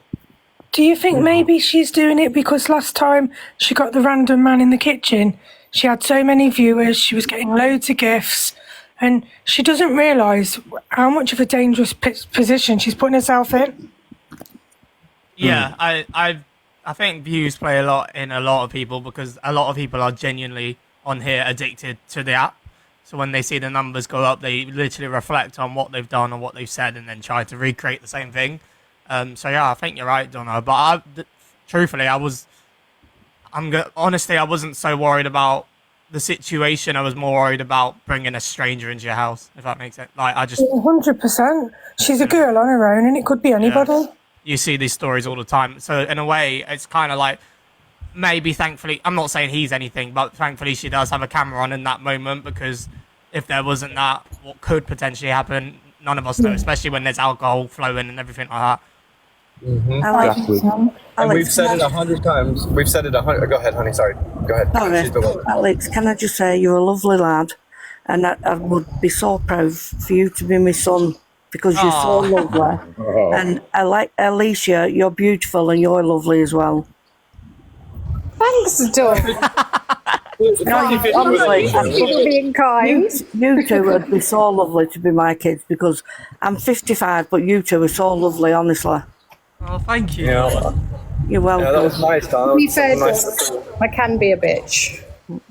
S10: Do you think maybe she's doing it because last time she got the random man in the kitchen, she had so many viewers, she was getting loads of gifts, and she doesn't realise how much of a dangerous position she's putting herself in?
S1: Yeah, I think views play a lot in a lot of people, because a lot of people are genuinely on here addicted to the app. So when they see the numbers go up, they literally reflect on what they've done and what they've said and then try to recreate the same thing. So yeah, I think you're right, Donna. But truthfully, honestly, I wasn't so worried about the situation. I was more worried about bringing a stranger into your house, if that makes sense. Like,
S10: 100%. She's a girl on her own, and it could be anybody.
S1: Yeah. You see these stories all the time. So in a way, it's kind of like, maybe thankfully, I'm not saying he's anything, but thankfully she does have a camera on in that moment, because if there wasn't that, what could potentially happen, none of us know, especially when there's alcohol flowing and everything like that.
S2: Mm-hmm.
S11: Alex,
S2: And we've said it 100 times. We've said it 100. Go ahead, honey. Sorry. Go ahead.
S11: Sorry, Alex, can I just say you're a lovely lad, and I would be so proud for you to be my son, because you're so lovely. And I like Alicia, you're beautiful and you're lovely as well.
S5: Thanks, Dawn.
S11: Honestly,
S5: People being kind.
S11: you two would be so lovely to be my kids, because I'm 55, but you two are so lovely, honestly.
S1: Oh, thank you.
S2: Yeah.
S11: You're welcome.
S2: Yeah, that was nice, Tom.
S5: He said, I can be a bitch.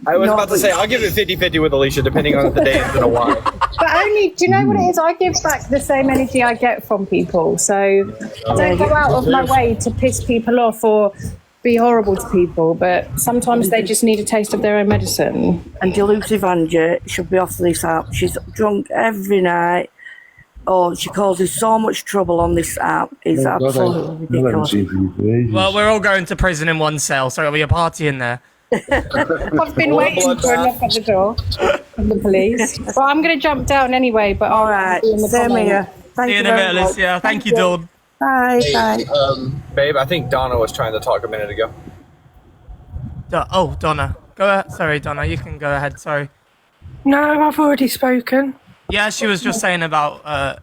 S2: I was about to say, I'll give it 50-50 with Alicia, depending on if the day ends in a while.
S5: But only, do you know what it is? I give back the same energy I get from people. So I don't go out of my way to piss people off or be horrible to people, but sometimes they just need a taste of their own medicine.
S11: And delusive Angie should be off this app. She's drunk every night. Oh, she causes so much trouble on this app. It's absolutely ridiculous.
S1: Well, we're all going to prison in one cell, so it'll be a party in there.
S5: I've been waiting for a knock at the door from the police. Well, I'm going to jump down anyway, but
S11: all right, same here.
S1: See you in a bit, Alicia. Thank you, Dawn.
S11: Bye, bye.
S2: Babe, I think Donna was trying to talk a minute ago.
S1: Donna. Go ahead. Sorry, Donna, you can go ahead. Sorry.
S10: No, I've already spoken.
S1: Yeah, she was just saying about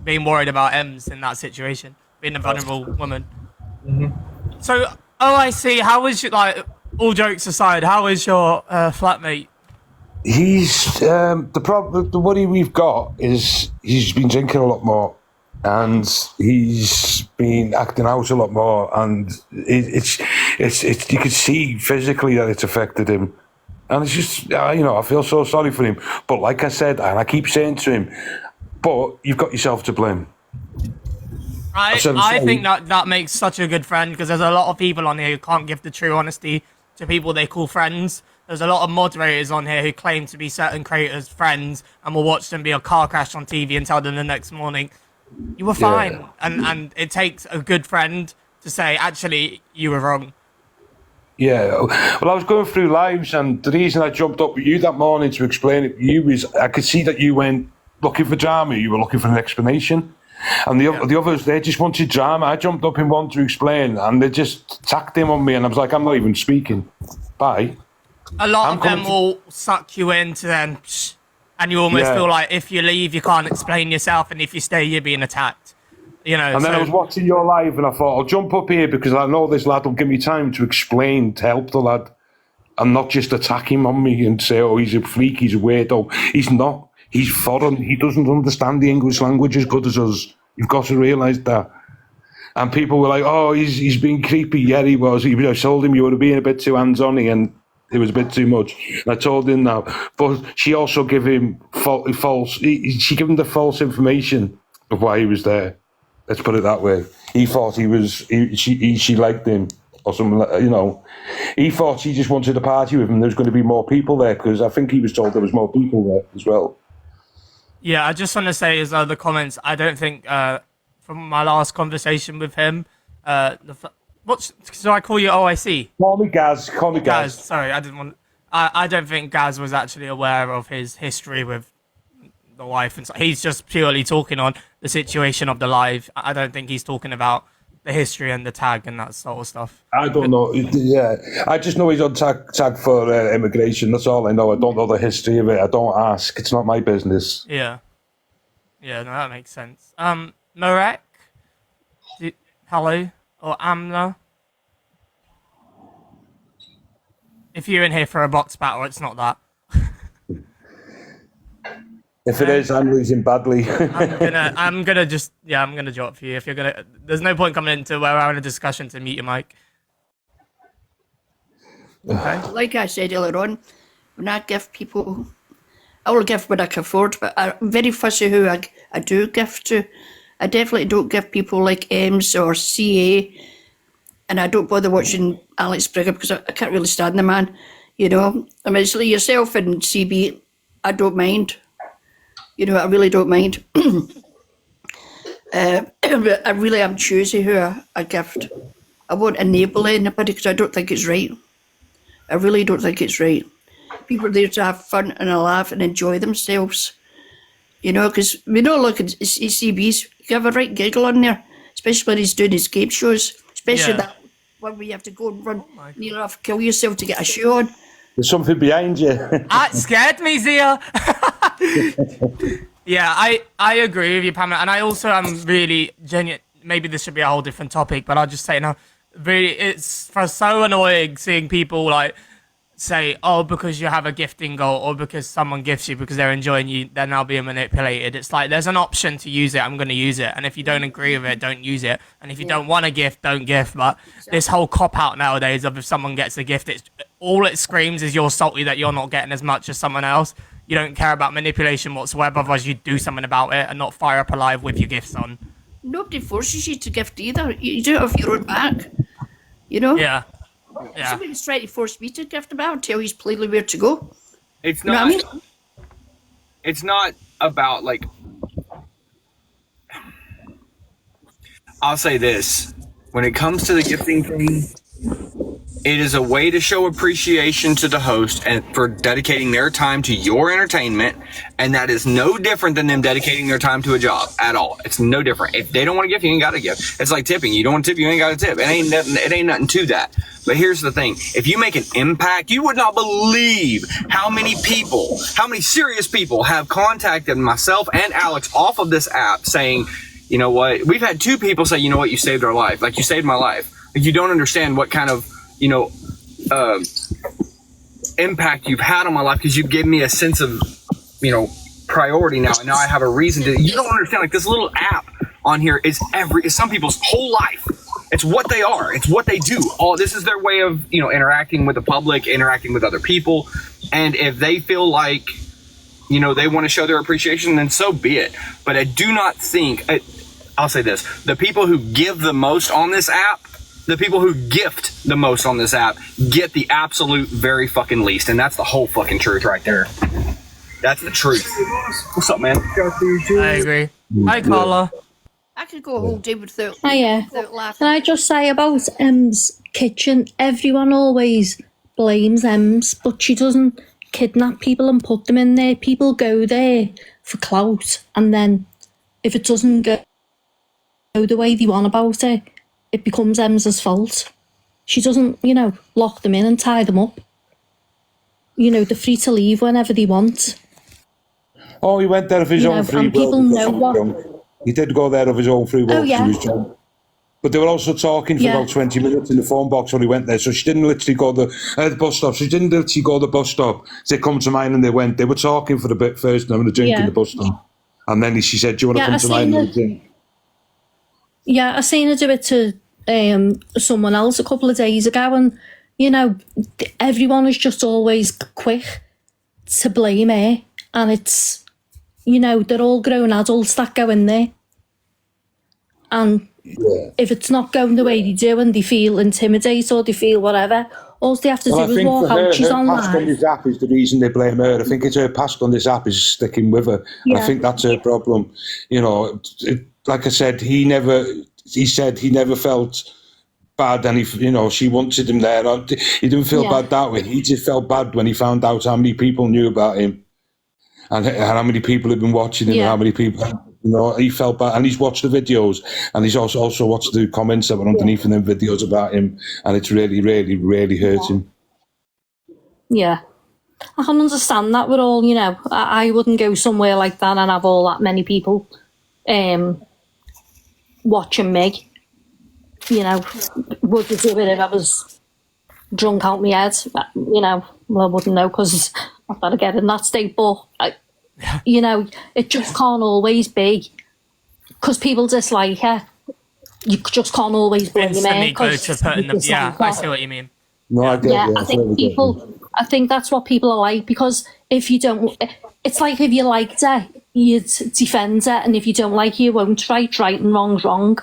S1: being worried about Ems in that situation, being a vulnerable woman.
S2: Mm-hmm.
S1: So, I see. How is your, like, all jokes aside, how is your flatmate?
S8: He's the problem. The worry we've got is he's been drinking a lot more, and he's been acting out a lot more, and it's you can see physically that it's affected him. And it's just, I feel so sorry for him. But like I said, and I keep saying to him, but you've got yourself to blame.
S1: I think that makes such a good friend, because there's a lot of people on here who can't give the true honesty to people they call friends. There's a lot of moderators on here who claim to be certain creators' friends and will watch them be a car crash on TV and tell them the next morning, you were fine. Yeah. And it takes a good friend to say, actually, you were wrong.
S8: Yeah, well, I was going through lives, and the reason I jumped up with you that morning to explain it to you is I could see that you went looking for drama, you were looking for an explanation. And the others, they just wanted drama. I jumped up in one to explain, and they just attacked him on me, and I was like, I'm not even speaking. Bye.
S1: A lot of them will suck you into them, and you almost feel like if you leave, you can't explain yourself, and if you stay, you're being attacked. You know.
S8: And then I was watching your live, and I thought, I'll jump up here because I know this lad will give me time to explain, to help the lad, and not just attack him on me and say, oh, he's a freak, he's a weirdo. He's not. He's foreign. He doesn't understand the English language as good as us. You've got to realise that. And people were like, oh, he's being creepy. Yeah, he was. I told him you were being a bit too hands-on and it was a bit too much. And I told him now. But she also gave him she gave him the false information of why he was there. Let's put it that way. He thought she liked him or something, you know. He thought she just wanted to party with him. There was going to be more people there because I think he was told there was more people there as well.
S1: Yeah, I just want to say as the comments, I don't think from my last conversation with him, so I call you OIC?
S8: Call me Gaz.
S1: Gaz. Sorry, I didn't want. I don't think Gaz was actually aware of his history with the wife, and so he's just purely talking on the situation of the live. I don't think he's talking about the history and the tag and that sort of stuff.
S8: I don't know. Yeah, I just know he's on tag for immigration. That's all I know. I don't know the history of it. I don't ask. It's not my business.
S1: Yeah. Yeah, no, that makes sense. Marek? Hello? Or Amna? If you're in here for a box battle, it's not that.
S8: If it is, I'm losing badly.
S1: I'm gonna drop for you. If you're gonna, there's no point coming into where we're having a discussion to mute your mic. Okay.
S4: Like I said earlier on, when I give people, I will give what I can afford, but I'm very fussy who I do give to. I definitely don't give people like Ems or CA, and I don't bother watching Alex Brigger because I can't really stand the man. You know, I mean, it's like yourself and CB. I don't mind. You know, I really don't mind. I really am choosy who I gift. I won't enable anybody because I don't think it's right. I really don't think it's right. People are there to have fun and a laugh and enjoy themselves. You know, because we know, look, at CB's, you have a right giggle on there, especially when he's doing his game shows, especially that one where you have to go and run near enough, kill yourself to get a show on.
S8: There's something behind you.
S1: That scared me, Zia. Yeah, I agree with you, Pamela, and I also am really genuine. Maybe this should be a whole different topic, but I'll just say now, really, it's so annoying seeing people like say, oh, because you have a gifting goal or because someone gifts you because they're enjoying you, they're now being manipulated. It's like there's an option to use it. I'm going to use it, and if you don't agree with it, don't use it. And if you don't want a gift, don't gift. But this whole cop out nowadays of if someone gets a gift, it's all it screams is you're salty that you're not getting as much as someone else. You don't care about manipulation whatsoever, otherwise you'd do something about it and not fire up a live with your gifts on.
S4: Nobody forces you to gift either. You do it off your own back. You know?
S1: Yeah.
S4: If somebody's trying to force me to gift him, I'll tell he's plainly where to go.
S9: It's not. You know what I mean? It's not about like. I'll say this: when it comes to the gifting thing, it is a way to show appreciation to the host and for dedicating their time to your entertainment, and that is no different than them dedicating their time to a job at all. It's no different. If they don't want to gift, you ain't got to gift. It's like tipping. You don't want to tip, you ain't got to tip. It ain't nothing to that. But here's the thing. If you make an impact, you would not believe how many serious people have contacted myself and Alex off of this app saying, you know what, we've had 2 people say, you know what, you saved our life. Like, you saved my life. Like, you don't understand what kind of, impact you've had on my life because you've given me a sense of, priority now. And now I have a reason to, you don't understand, like, this little app on here is some people's whole life. It's what they are. It's what they do. This is their way of, interacting with the public, interacting with other people. And if they feel like, they want to show their appreciation, then so be it. But I do not think, I'll say this: the people who give the most on this app, the people who gift the most on this app, get the absolute very fucking least, and that's the whole fucking truth right there. That's the truth. What's up, man?
S1: I agree. Hi, Carla.
S4: I could go a whole day without,
S12: Hiya.
S4: without laughing.
S12: Can I just say about Em's kitchen? Everyone always blames Ems, but she doesn't kidnap people and put them in there. People go there for clout, and then if it doesn't go the way they want about it, it becomes Em's fault. She doesn't, lock them in and tie them up. They're free to leave whenever they want.
S8: Oh, he went there of his own free
S12: and
S8: will.
S12: people know what.
S8: He did go there of his own free will.
S12: Oh, yeah.
S8: He was drunk. But they were also talking for about 20 minutes in the phone box when he went there. So she didn't literally go to the bus stop. She didn't literally go to the bus stop. They come to mine and they went. They were talking for a bit first and having a drink in the bus stop. And then she said, do you want to come to mine and have a drink?
S12: Yeah, I seen her do it to someone else a couple of days ago, and everyone is just always quick to blame her, and it's they're all grown adults that go in there, and if it's not going the way they do and they feel intimidated or they feel whatever, all they have to do is walk out. She's
S8: her past on
S12: online.
S8: this app is the reason they blame her. I think it's her past on this app is sticking with her. And I think that's her problem. Like I said, he said he never felt bad, and she wanted him there. He didn't feel bad that way. He just felt bad when he found out how many people knew about him and how many people had been watching him and how many people, he felt bad. And he's watched the videos, and he's also watched the comments that were underneath in them videos about him, and it's really, really, really hurt him.
S12: Yeah. I can understand that. We're all, I wouldn't go somewhere like that and have all that many people watching me. Would you do it if I was drunk out my head? Well, I wouldn't know because I've got to get in that state. But, it just can't always be because people dislike her. You just can't always blame her.
S1: I see what you mean.
S8: No, I get it.
S12: I think I think that's what people are like, because if you don't, it's like if you liked her, you'd defend her, and if you don't like her, you won't. Right and wrong's wrong.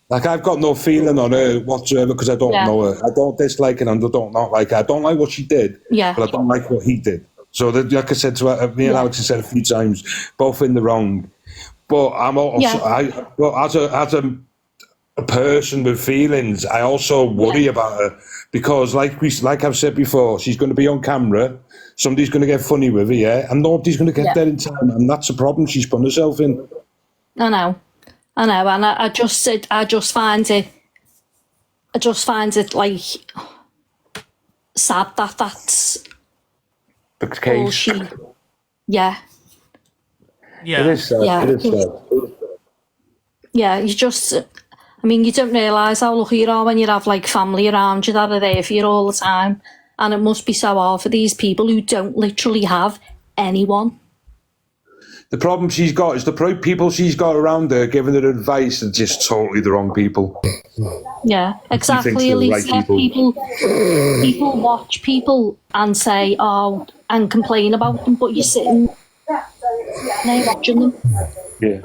S8: Like, I've got no feeling on her whatsoever because I don't know her. I don't dislike her and I don't not like her. I don't like what she did, but I don't like what he did. So, like I said to her, me and Alex have said a few times, both in the wrong. But I'm also, as a person with feelings, I also worry about her because, like I've said before, she's going to be on camera. Somebody's going to get funny with her, and nobody's going to get there in time, and that's a problem she's put herself in.
S12: I know, and I just find it like sad that that's
S8: the case.
S12: It
S8: is sad. It is sad.
S12: Yeah, you don't realise how lucky you are when you have family around you that are there for you all the time, and it must be so hard for these people who don't literally have anyone.
S8: The problem she's got is the people she's got around her giving her advice are just totally the wrong people.
S12: Yeah, exactly. At least people watch people and say, oh, and complain about them, but you're sitting there watching them.
S8: Yeah.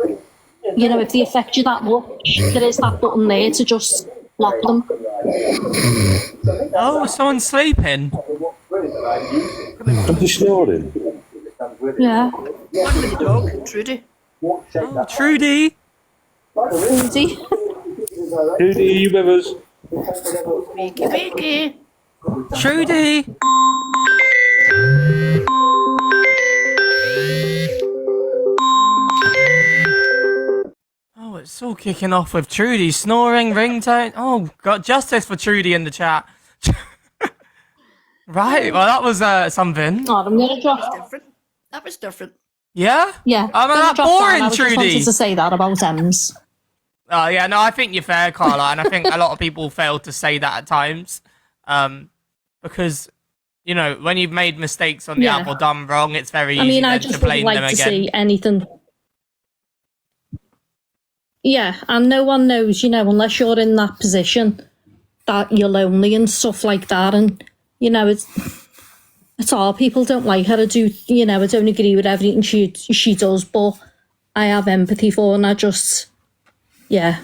S12: If they affect you that much, there is that button there to just block them.
S1: Oh, someone's sleeping.
S8: Are you snoring?
S12: Yeah.
S4: One with the dog, Trudy.
S1: Oh, Trudy.
S12: Trudy.
S8: Trudy, you with us?
S4: Wakey.
S1: Trudy. Oh, it's all kicking off with Trudy snoring, ringtone. Oh, got justice for Trudy in the chat. Right, well, that was something.
S12: Oh, I'm gonna drop.
S4: That was different.
S1: Yeah?
S12: Yeah.
S1: I'm not boring,
S12: I
S1: Trudy.
S12: just wanted to say that about Ems.
S1: Oh, yeah, no, I think you're fair, Carla, and I think a lot of people fail to say that at times. Because, when you've made mistakes on the app or done wrong, it's very easy to blame them again.
S12: I just wouldn't like to see anything. Yeah, and no one knows, unless you're in that position, that you're lonely and stuff like that, and, it's all people don't like her. I don't agree with everything she does, but I have empathy for her, and I just yeah.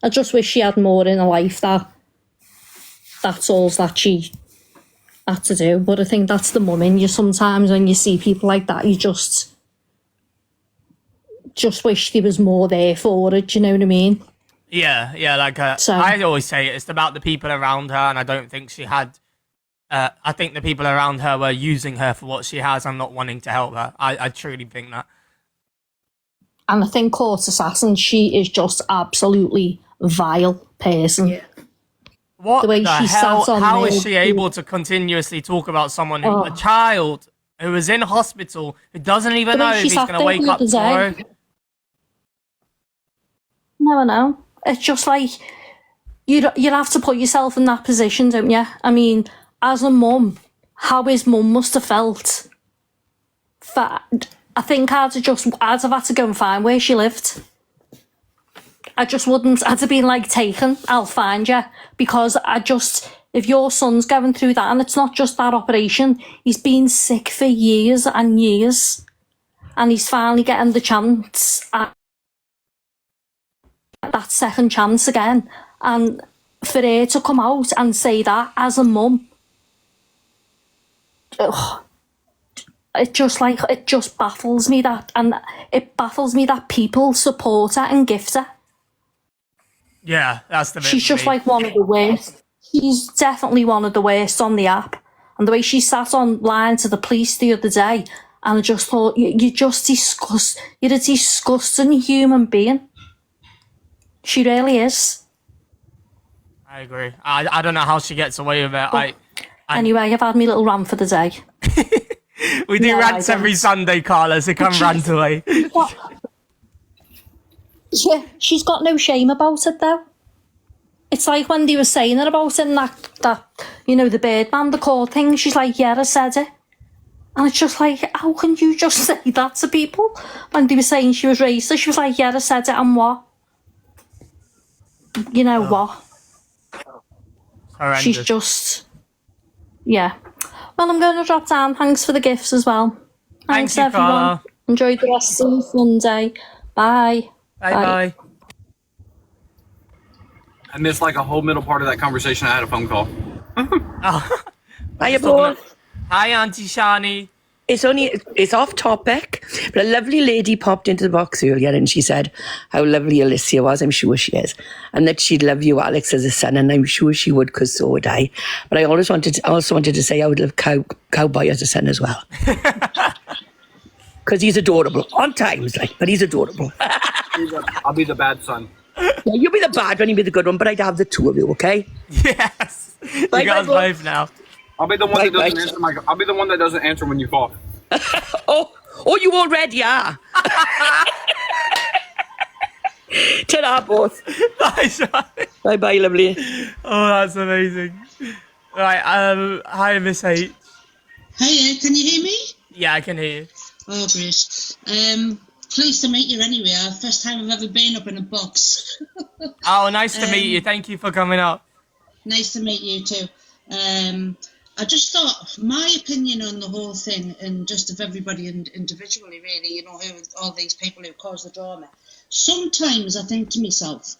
S12: I just wish she had more in her life that's all that she had to do. But I think that's the mum in you sometimes when you see people like that. You just wish there was more there for it, do you know what I mean?
S1: Yeah, like
S12: So-
S1: I always say, it's about the people around her, and I don't think she had. I think the people around her were using her for what she has and not wanting to help her. I truly think that.
S12: And I think Court Assassin, she is just absolutely vile person.
S4: Yeah.
S1: What
S12: The way
S1: the
S12: she
S1: hell?
S12: sat on
S1: How
S12: there.
S1: is she able to continuously talk about someone who, a
S12: Oh.
S1: child who is in hospital, who doesn't even
S12: The way
S1: know if
S12: she
S1: he's
S12: sat
S1: going to
S12: there
S1: wake
S12: the
S1: up
S12: other day.
S1: tomorrow?
S12: No, I know. It's just like, you'd have to put yourself in that position, don't you? I mean, as a mum, how his mum must have felt. I think I'd have had to go and find where she lived. I just wouldn't. I'd have been like, taken, I'll find you. Because if your son's going through that, and it's not just that operation, he's been sick for years and years. And he's finally getting the chance at that second chance again. And for her to come out and say that as a mum, it just baffles me that, and it baffles me that people support her and gift her.
S1: Yeah, that's the bit.
S12: She's
S1: for
S12: just
S1: me.
S12: like one of the worst. She's definitely one of the worst on the app. And the way she sat online to the police the other day, and I just thought, you're a disgusting human being. She really is.
S1: I agree. I don't know how she gets away with it.
S12: Anyway, I've had my little rant for the day.
S1: We do
S12: Yeah,
S1: rants
S12: I
S1: every
S12: don't.
S1: Sunday, Carla, so come rant away.
S12: Yeah, she's got no shame about it though. It's like when they were saying it about it, and that the Birdman, the court thing, she's like, yeah, I said it. And it's just like, how can you just say that to people? When they were saying she was racist, she was like, yeah, I said it, and what? You know what?
S1: Horrendous.
S12: She's just... Yeah. Well, I'm going to drop down. Thanks for the gifts as well. Thanks,
S1: you,
S12: everyone.
S1: Carla.
S12: Enjoy the rest of the Sunday. Bye.
S1: Bye.
S9: I missed like a whole middle part of that conversation. I had a phone call.
S13: Hiya, both.
S1: Hi, Auntie Shani.
S13: It's off topic, but a lovely lady popped into the box earlier and she said how lovely Alicia was. I'm sure she is. And that she'd love you, Alex, as a son, and I'm sure she would, because so would I. But I also wanted to say I would love Cowboy as a son as well. Because he's adorable. On times, but he's adorable.
S9: I'll be the bad son.
S13: Yeah, you'll be the bad one, you'll be the good one, but I'd have the two of you, okay?
S1: Yes.
S13: Bye,
S1: You got us both now.
S9: I'll be the one that doesn't answer I'll be the one that doesn't answer when you call.
S13: Oh, you already are. Ta-ra, both.
S1: Bye, Shani.
S13: Bye-bye, lovely.
S1: Oh, that's amazing. Right, hi, Miss H.
S14: Hiya, can you hear me?
S1: Yeah, I can hear you.
S14: Oh, great. Pleased to meet you anyway. First time I've ever been up in a box.
S1: Oh, nice to meet you. Thank you for coming up.
S14: Nice to meet you too. I just thought my opinion on the whole thing, and just of everybody individually, really, who all these people who cause the drama. Sometimes I think to myself,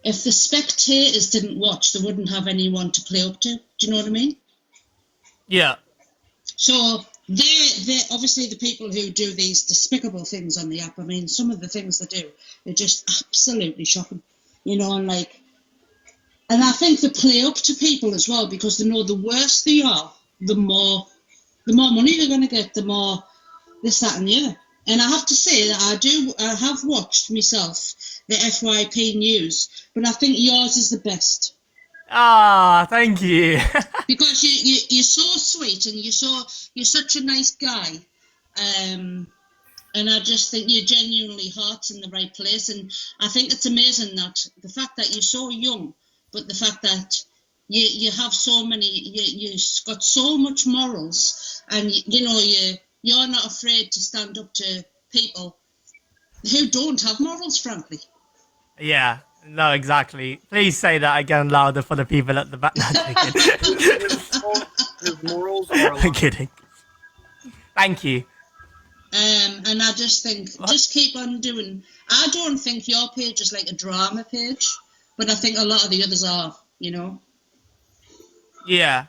S14: if the spectators didn't watch, they wouldn't have anyone to play up to. Do you know what I mean?
S1: Yeah.
S14: So they're obviously the people who do these despicable things on the app. I mean, some of the things they do are just absolutely shocking, and I think they play up to people as well, because they know the worse they are, the more money they're going to get, the more this, that, and the other. And I have to say that I have watched myself the FYP news, but I think yours is the best.
S1: Ah, thank you.
S14: Because you're so sweet, and you're such a nice guy, and I just think your genuinely heart's in the right place. And I think it's amazing that the fact that you're so young, but the fact that you have so many, you've got so much morals, and you're not afraid to stand up to people who don't have morals, frankly.
S1: Yeah, no, exactly. Please say that again louder for the people at the back. No,
S9: His morals are
S1: I'm kidding. Thank you.
S14: And And I just think, just keep on doing. I don't think your page is like a drama page, but I think a lot of the others are, you know.
S1: Yeah.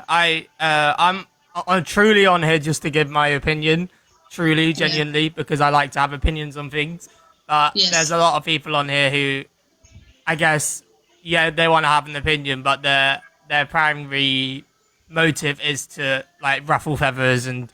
S1: I'm truly on here just to give my opinion, truly, genuinely, because I like to have opinions on things. But there's a lot of people on here who, I guess, they want to have an opinion, but their primary motive is to like ruffle feathers and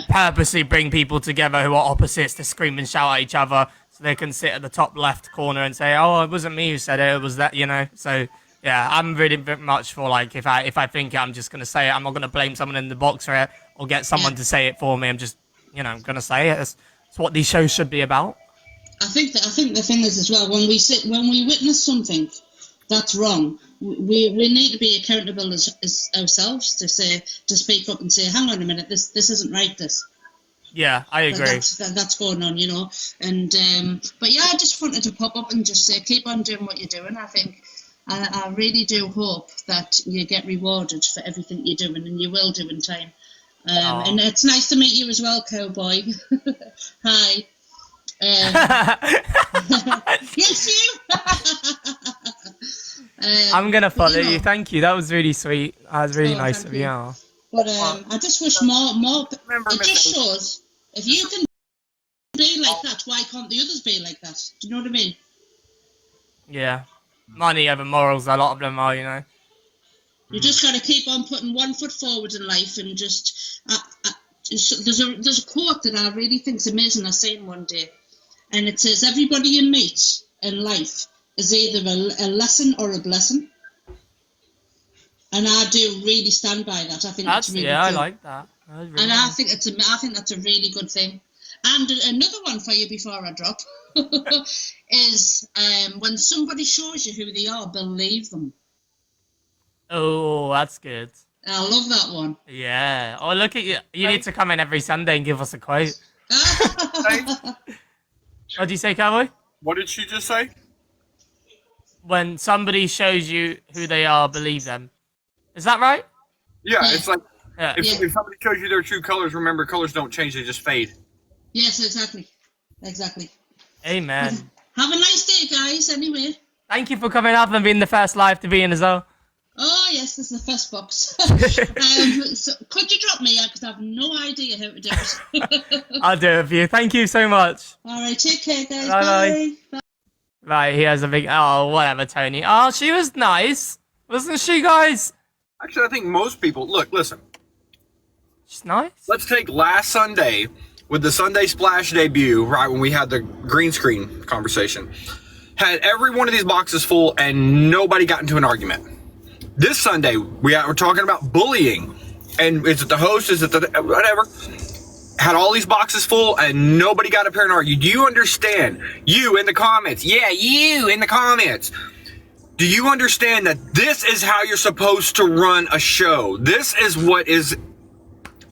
S1: purposely bring people together who are opposites to scream and shout at each other, so they can sit at the top left corner and say, "Oh, it wasn't me who said it; it was that," you know. So yeah, I'm really much for like if I think it, I'm just gonna say it. I'm not gonna blame someone in the box for it or get someone to say it for me. I'm just gonna say it. It's what these shows should be about.
S14: I think the thing is as well, when we witness something that's wrong, we need to be accountable as ourselves to speak up and say, hang on a minute, this isn't right. This.
S1: Yeah, I agree.
S14: That's going on, you know. And but yeah, I just wanted to pop up and just say, keep on doing what you're doing. I think I really do hope that you get rewarded for everything you're doing, and you will do in time. And it's nice to meet you as well, Cowboy. Hi. Yes, you.
S1: I'm gonna follow you. Thank you. That was really sweet. That was really nice of you.
S14: But I just wish more. It just shows if you can be like that, why can't the others be like that? Do you know what I mean?
S1: Yeah, money over morals. A lot of them are, you know.
S14: You just got to keep on putting one foot forward in life, and just there's a quote that I really think is amazing. I seen one day, and it says, "Everybody you meet in life is either a lesson or a blessing." And I do really stand by that. I think that's really
S1: good.
S14: I
S1: like that. Really
S14: and I think that's a really good thing. And another one for you before I drop is when somebody shows you who they are, believe them.
S1: Oh, that's good.
S14: I love that one.
S1: Yeah. Oh, look at you. You need to come in every Sunday and give us a quote. What do you say, Cowboy?
S9: What did she just say?
S1: When somebody shows you who they are, believe them. Is that right?
S9: Yeah, it's like if somebody shows you their true colors, remember colors don't change, they just fade.
S14: Yes, exactly.
S1: Amen.
S14: Have a nice day, guys, anyway.
S1: Thank you for coming up and being the first live to be in as well.
S14: Oh, yes, this is the first box. So could you drop me? Because I have no idea how to do it.
S1: I'll do it for you. Thank you so much.
S14: All right, take care, guys.
S1: Bye.
S14: Bye.
S1: Right, he has a big... Oh, whatever, Tony. Oh, she was nice. Wasn't she, guys?
S9: Actually, I think most people... Look, listen.
S1: She's nice.
S9: Let's take last Sunday with the Sunday Splash debut, right, when we had the green screen conversation. Had every one of these boxes full and nobody got into an argument. This Sunday, we're talking about bullying. And is it the host? Is it the... Whatever. Had all these boxes full and nobody got up here and argued. Do you understand? You in the comments. Yeah, you in the comments. Do you understand that this is how you're supposed to run a show? This is what is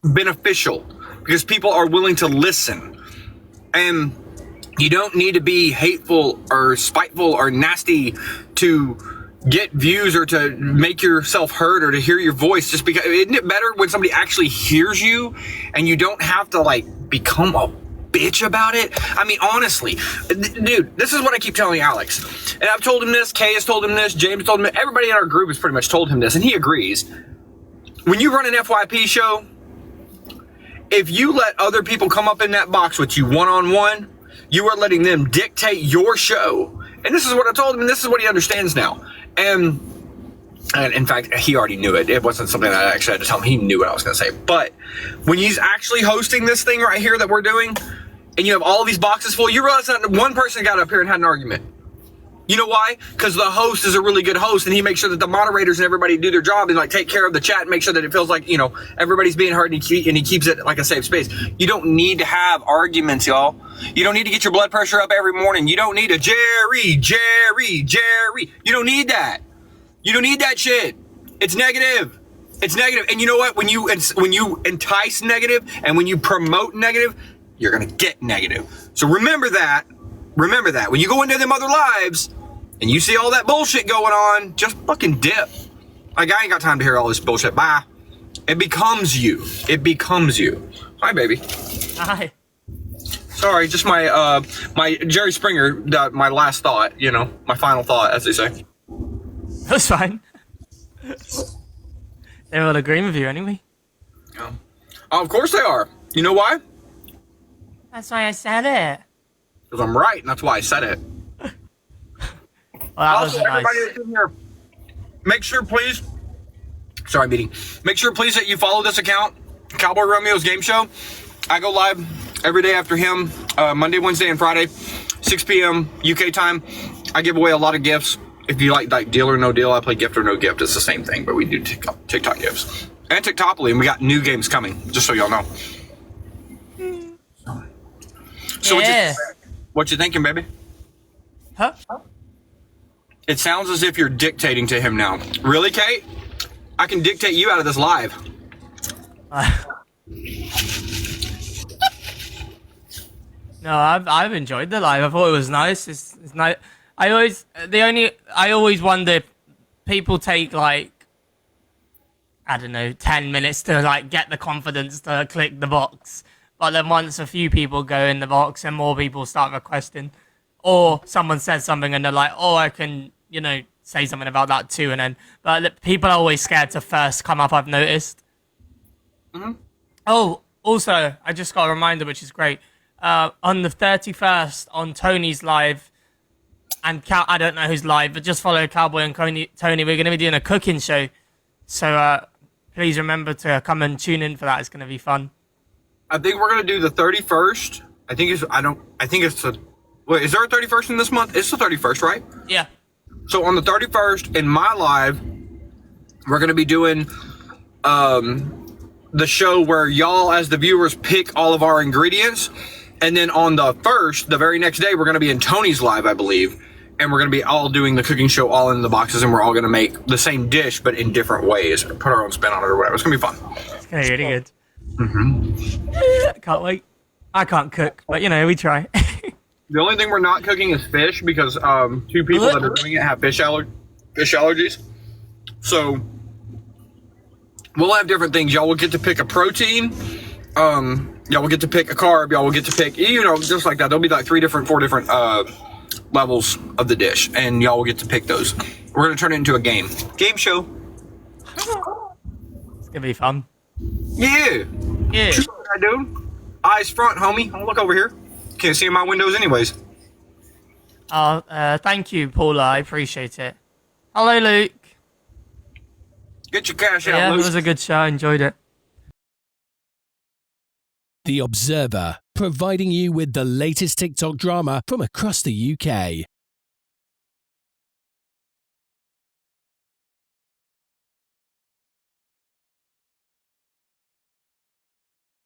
S9: beneficial because people are willing to listen. And you don't need to be hateful or spiteful or nasty to get views or to make yourself heard or to hear your voice. Just because, isn't it better when somebody actually hears you and you don't have to like become a bitch about it? I mean, honestly, dude, this is what I keep telling Alex, and I've told him this, Kay has told him this, James told him, everybody in our group has pretty much told him this, and he agrees. When you run an FYP show, if you let other people come up in that box with you one-on-one, you are letting them dictate your show. And this is what I told him, and this is what he understands now. And in fact, he already knew it. It wasn't something that I actually had to tell him. He knew what I was going to say. But when he's actually hosting this thing right here that we're doing, and you have all these boxes full, you realize that one person got up here and had an argument. You know why? Because the host is a really good host, and he makes sure that the moderators and everybody do their job and like take care of the chat and make sure that it feels like, you know, everybody's being heard, and he keeps it like a safe space. You don't need to have arguments, y'all. You don't need to get your blood pressure up every morning. You don't need a Jerry. You don't need that. You don't need that shit. It's negative. It's negative. And you know what? When you entice negative and when you promote negative, you're going to get negative. So remember that. Remember that. When you go into them other lives and you see all that bullshit going on, just fucking dip. Like, I ain't got time to hear all this bullshit. Bye. It becomes you. It becomes you. Hi, baby.
S1: Hi.
S9: Sorry, just my my Jerry Springer. My last thought. You know, my final thought, as they say.
S1: That's fine. They're all agreeing with you anyway.
S9: Yeah. Of course they are. You know why?
S1: That's why I said it.
S9: Because I'm right, and that's why I said it.
S1: Well, that
S9: also,
S1: was
S9: everybody
S1: nice.
S9: that's in here, make sure, please. Sorry, meeting. Make sure, please, that you follow this account, Cowboy Romeo's Game Show. I go live every day after him, Monday, Wednesday, and Friday, 6 p.m. UK time. I give away a lot of gifts. If you like Deal or No Deal, I play Gift or No Gift. It's the same thing, but we do TikTok gifts. And TikTopoly, and we got new games coming, just so y'all know. So
S1: Yeah.
S9: what you thinking, baby?
S1: Huh?
S9: It sounds as if you're dictating to him now. Really, Kate? I can dictate you out of this live.
S1: No, I've enjoyed the live. I thought it was nice. It's nice. I always wonder if people take like, I don't know, 10 minutes to like get the confidence to click the box. But then once a few people go in the box and more people start requesting, or someone says something and they're like, oh, I can, say something about that too. And then, but people are always scared to first come up, I've noticed.
S9: Mm-hmm.
S1: Oh, also, I just got a reminder, which is great. On the 31st on Tony's live, and I don't know who's live, but just follow Cowboy and Tony. We're going to be doing a cooking show. So please remember to come and tune in for that. It's going to be fun.
S9: I think we're going to do the 31st. Wait, is there a 31st in this month? It's the 31st, right?
S1: Yeah.
S9: So on the 31st, in my live, we're going to be doing the show where y'all, as the viewers, pick all of our ingredients. And then on the 1st, the very next day, we're going to be in Tony's live, I believe. And we're going to be all doing the cooking show all in the boxes. And we're all going to make the same dish, but in different ways. Or put our own spin on it or whatever. It's going to be fun.
S1: It's going to be really good.
S9: Mm-hmm.
S1: Can't wait. I can't cook, but we try.
S9: The only thing we're not cooking is fish because 2 people that are doing it have fish allergies. So we'll have different things. Y'all will get to pick a protein. Y'all will get to pick a carb. Y'all will get to pick, just like that. There'll be like 4 different levels of the dish, and y'all will get to pick those. We're going to turn it into a game show.
S1: It's going to be fun.
S9: Yeah.
S1: Yeah.
S9: I do. Eyes front, homie. I'll look over here. Can't see in my windows anyways.
S1: Thank you, Paula. I appreciate it. Hello, Luke.
S9: Get your cash out,
S1: Yeah,
S9: Luke.
S1: it was a good show. I enjoyed it.
S15: The Observer, providing you with the latest TikTok drama from across the UK.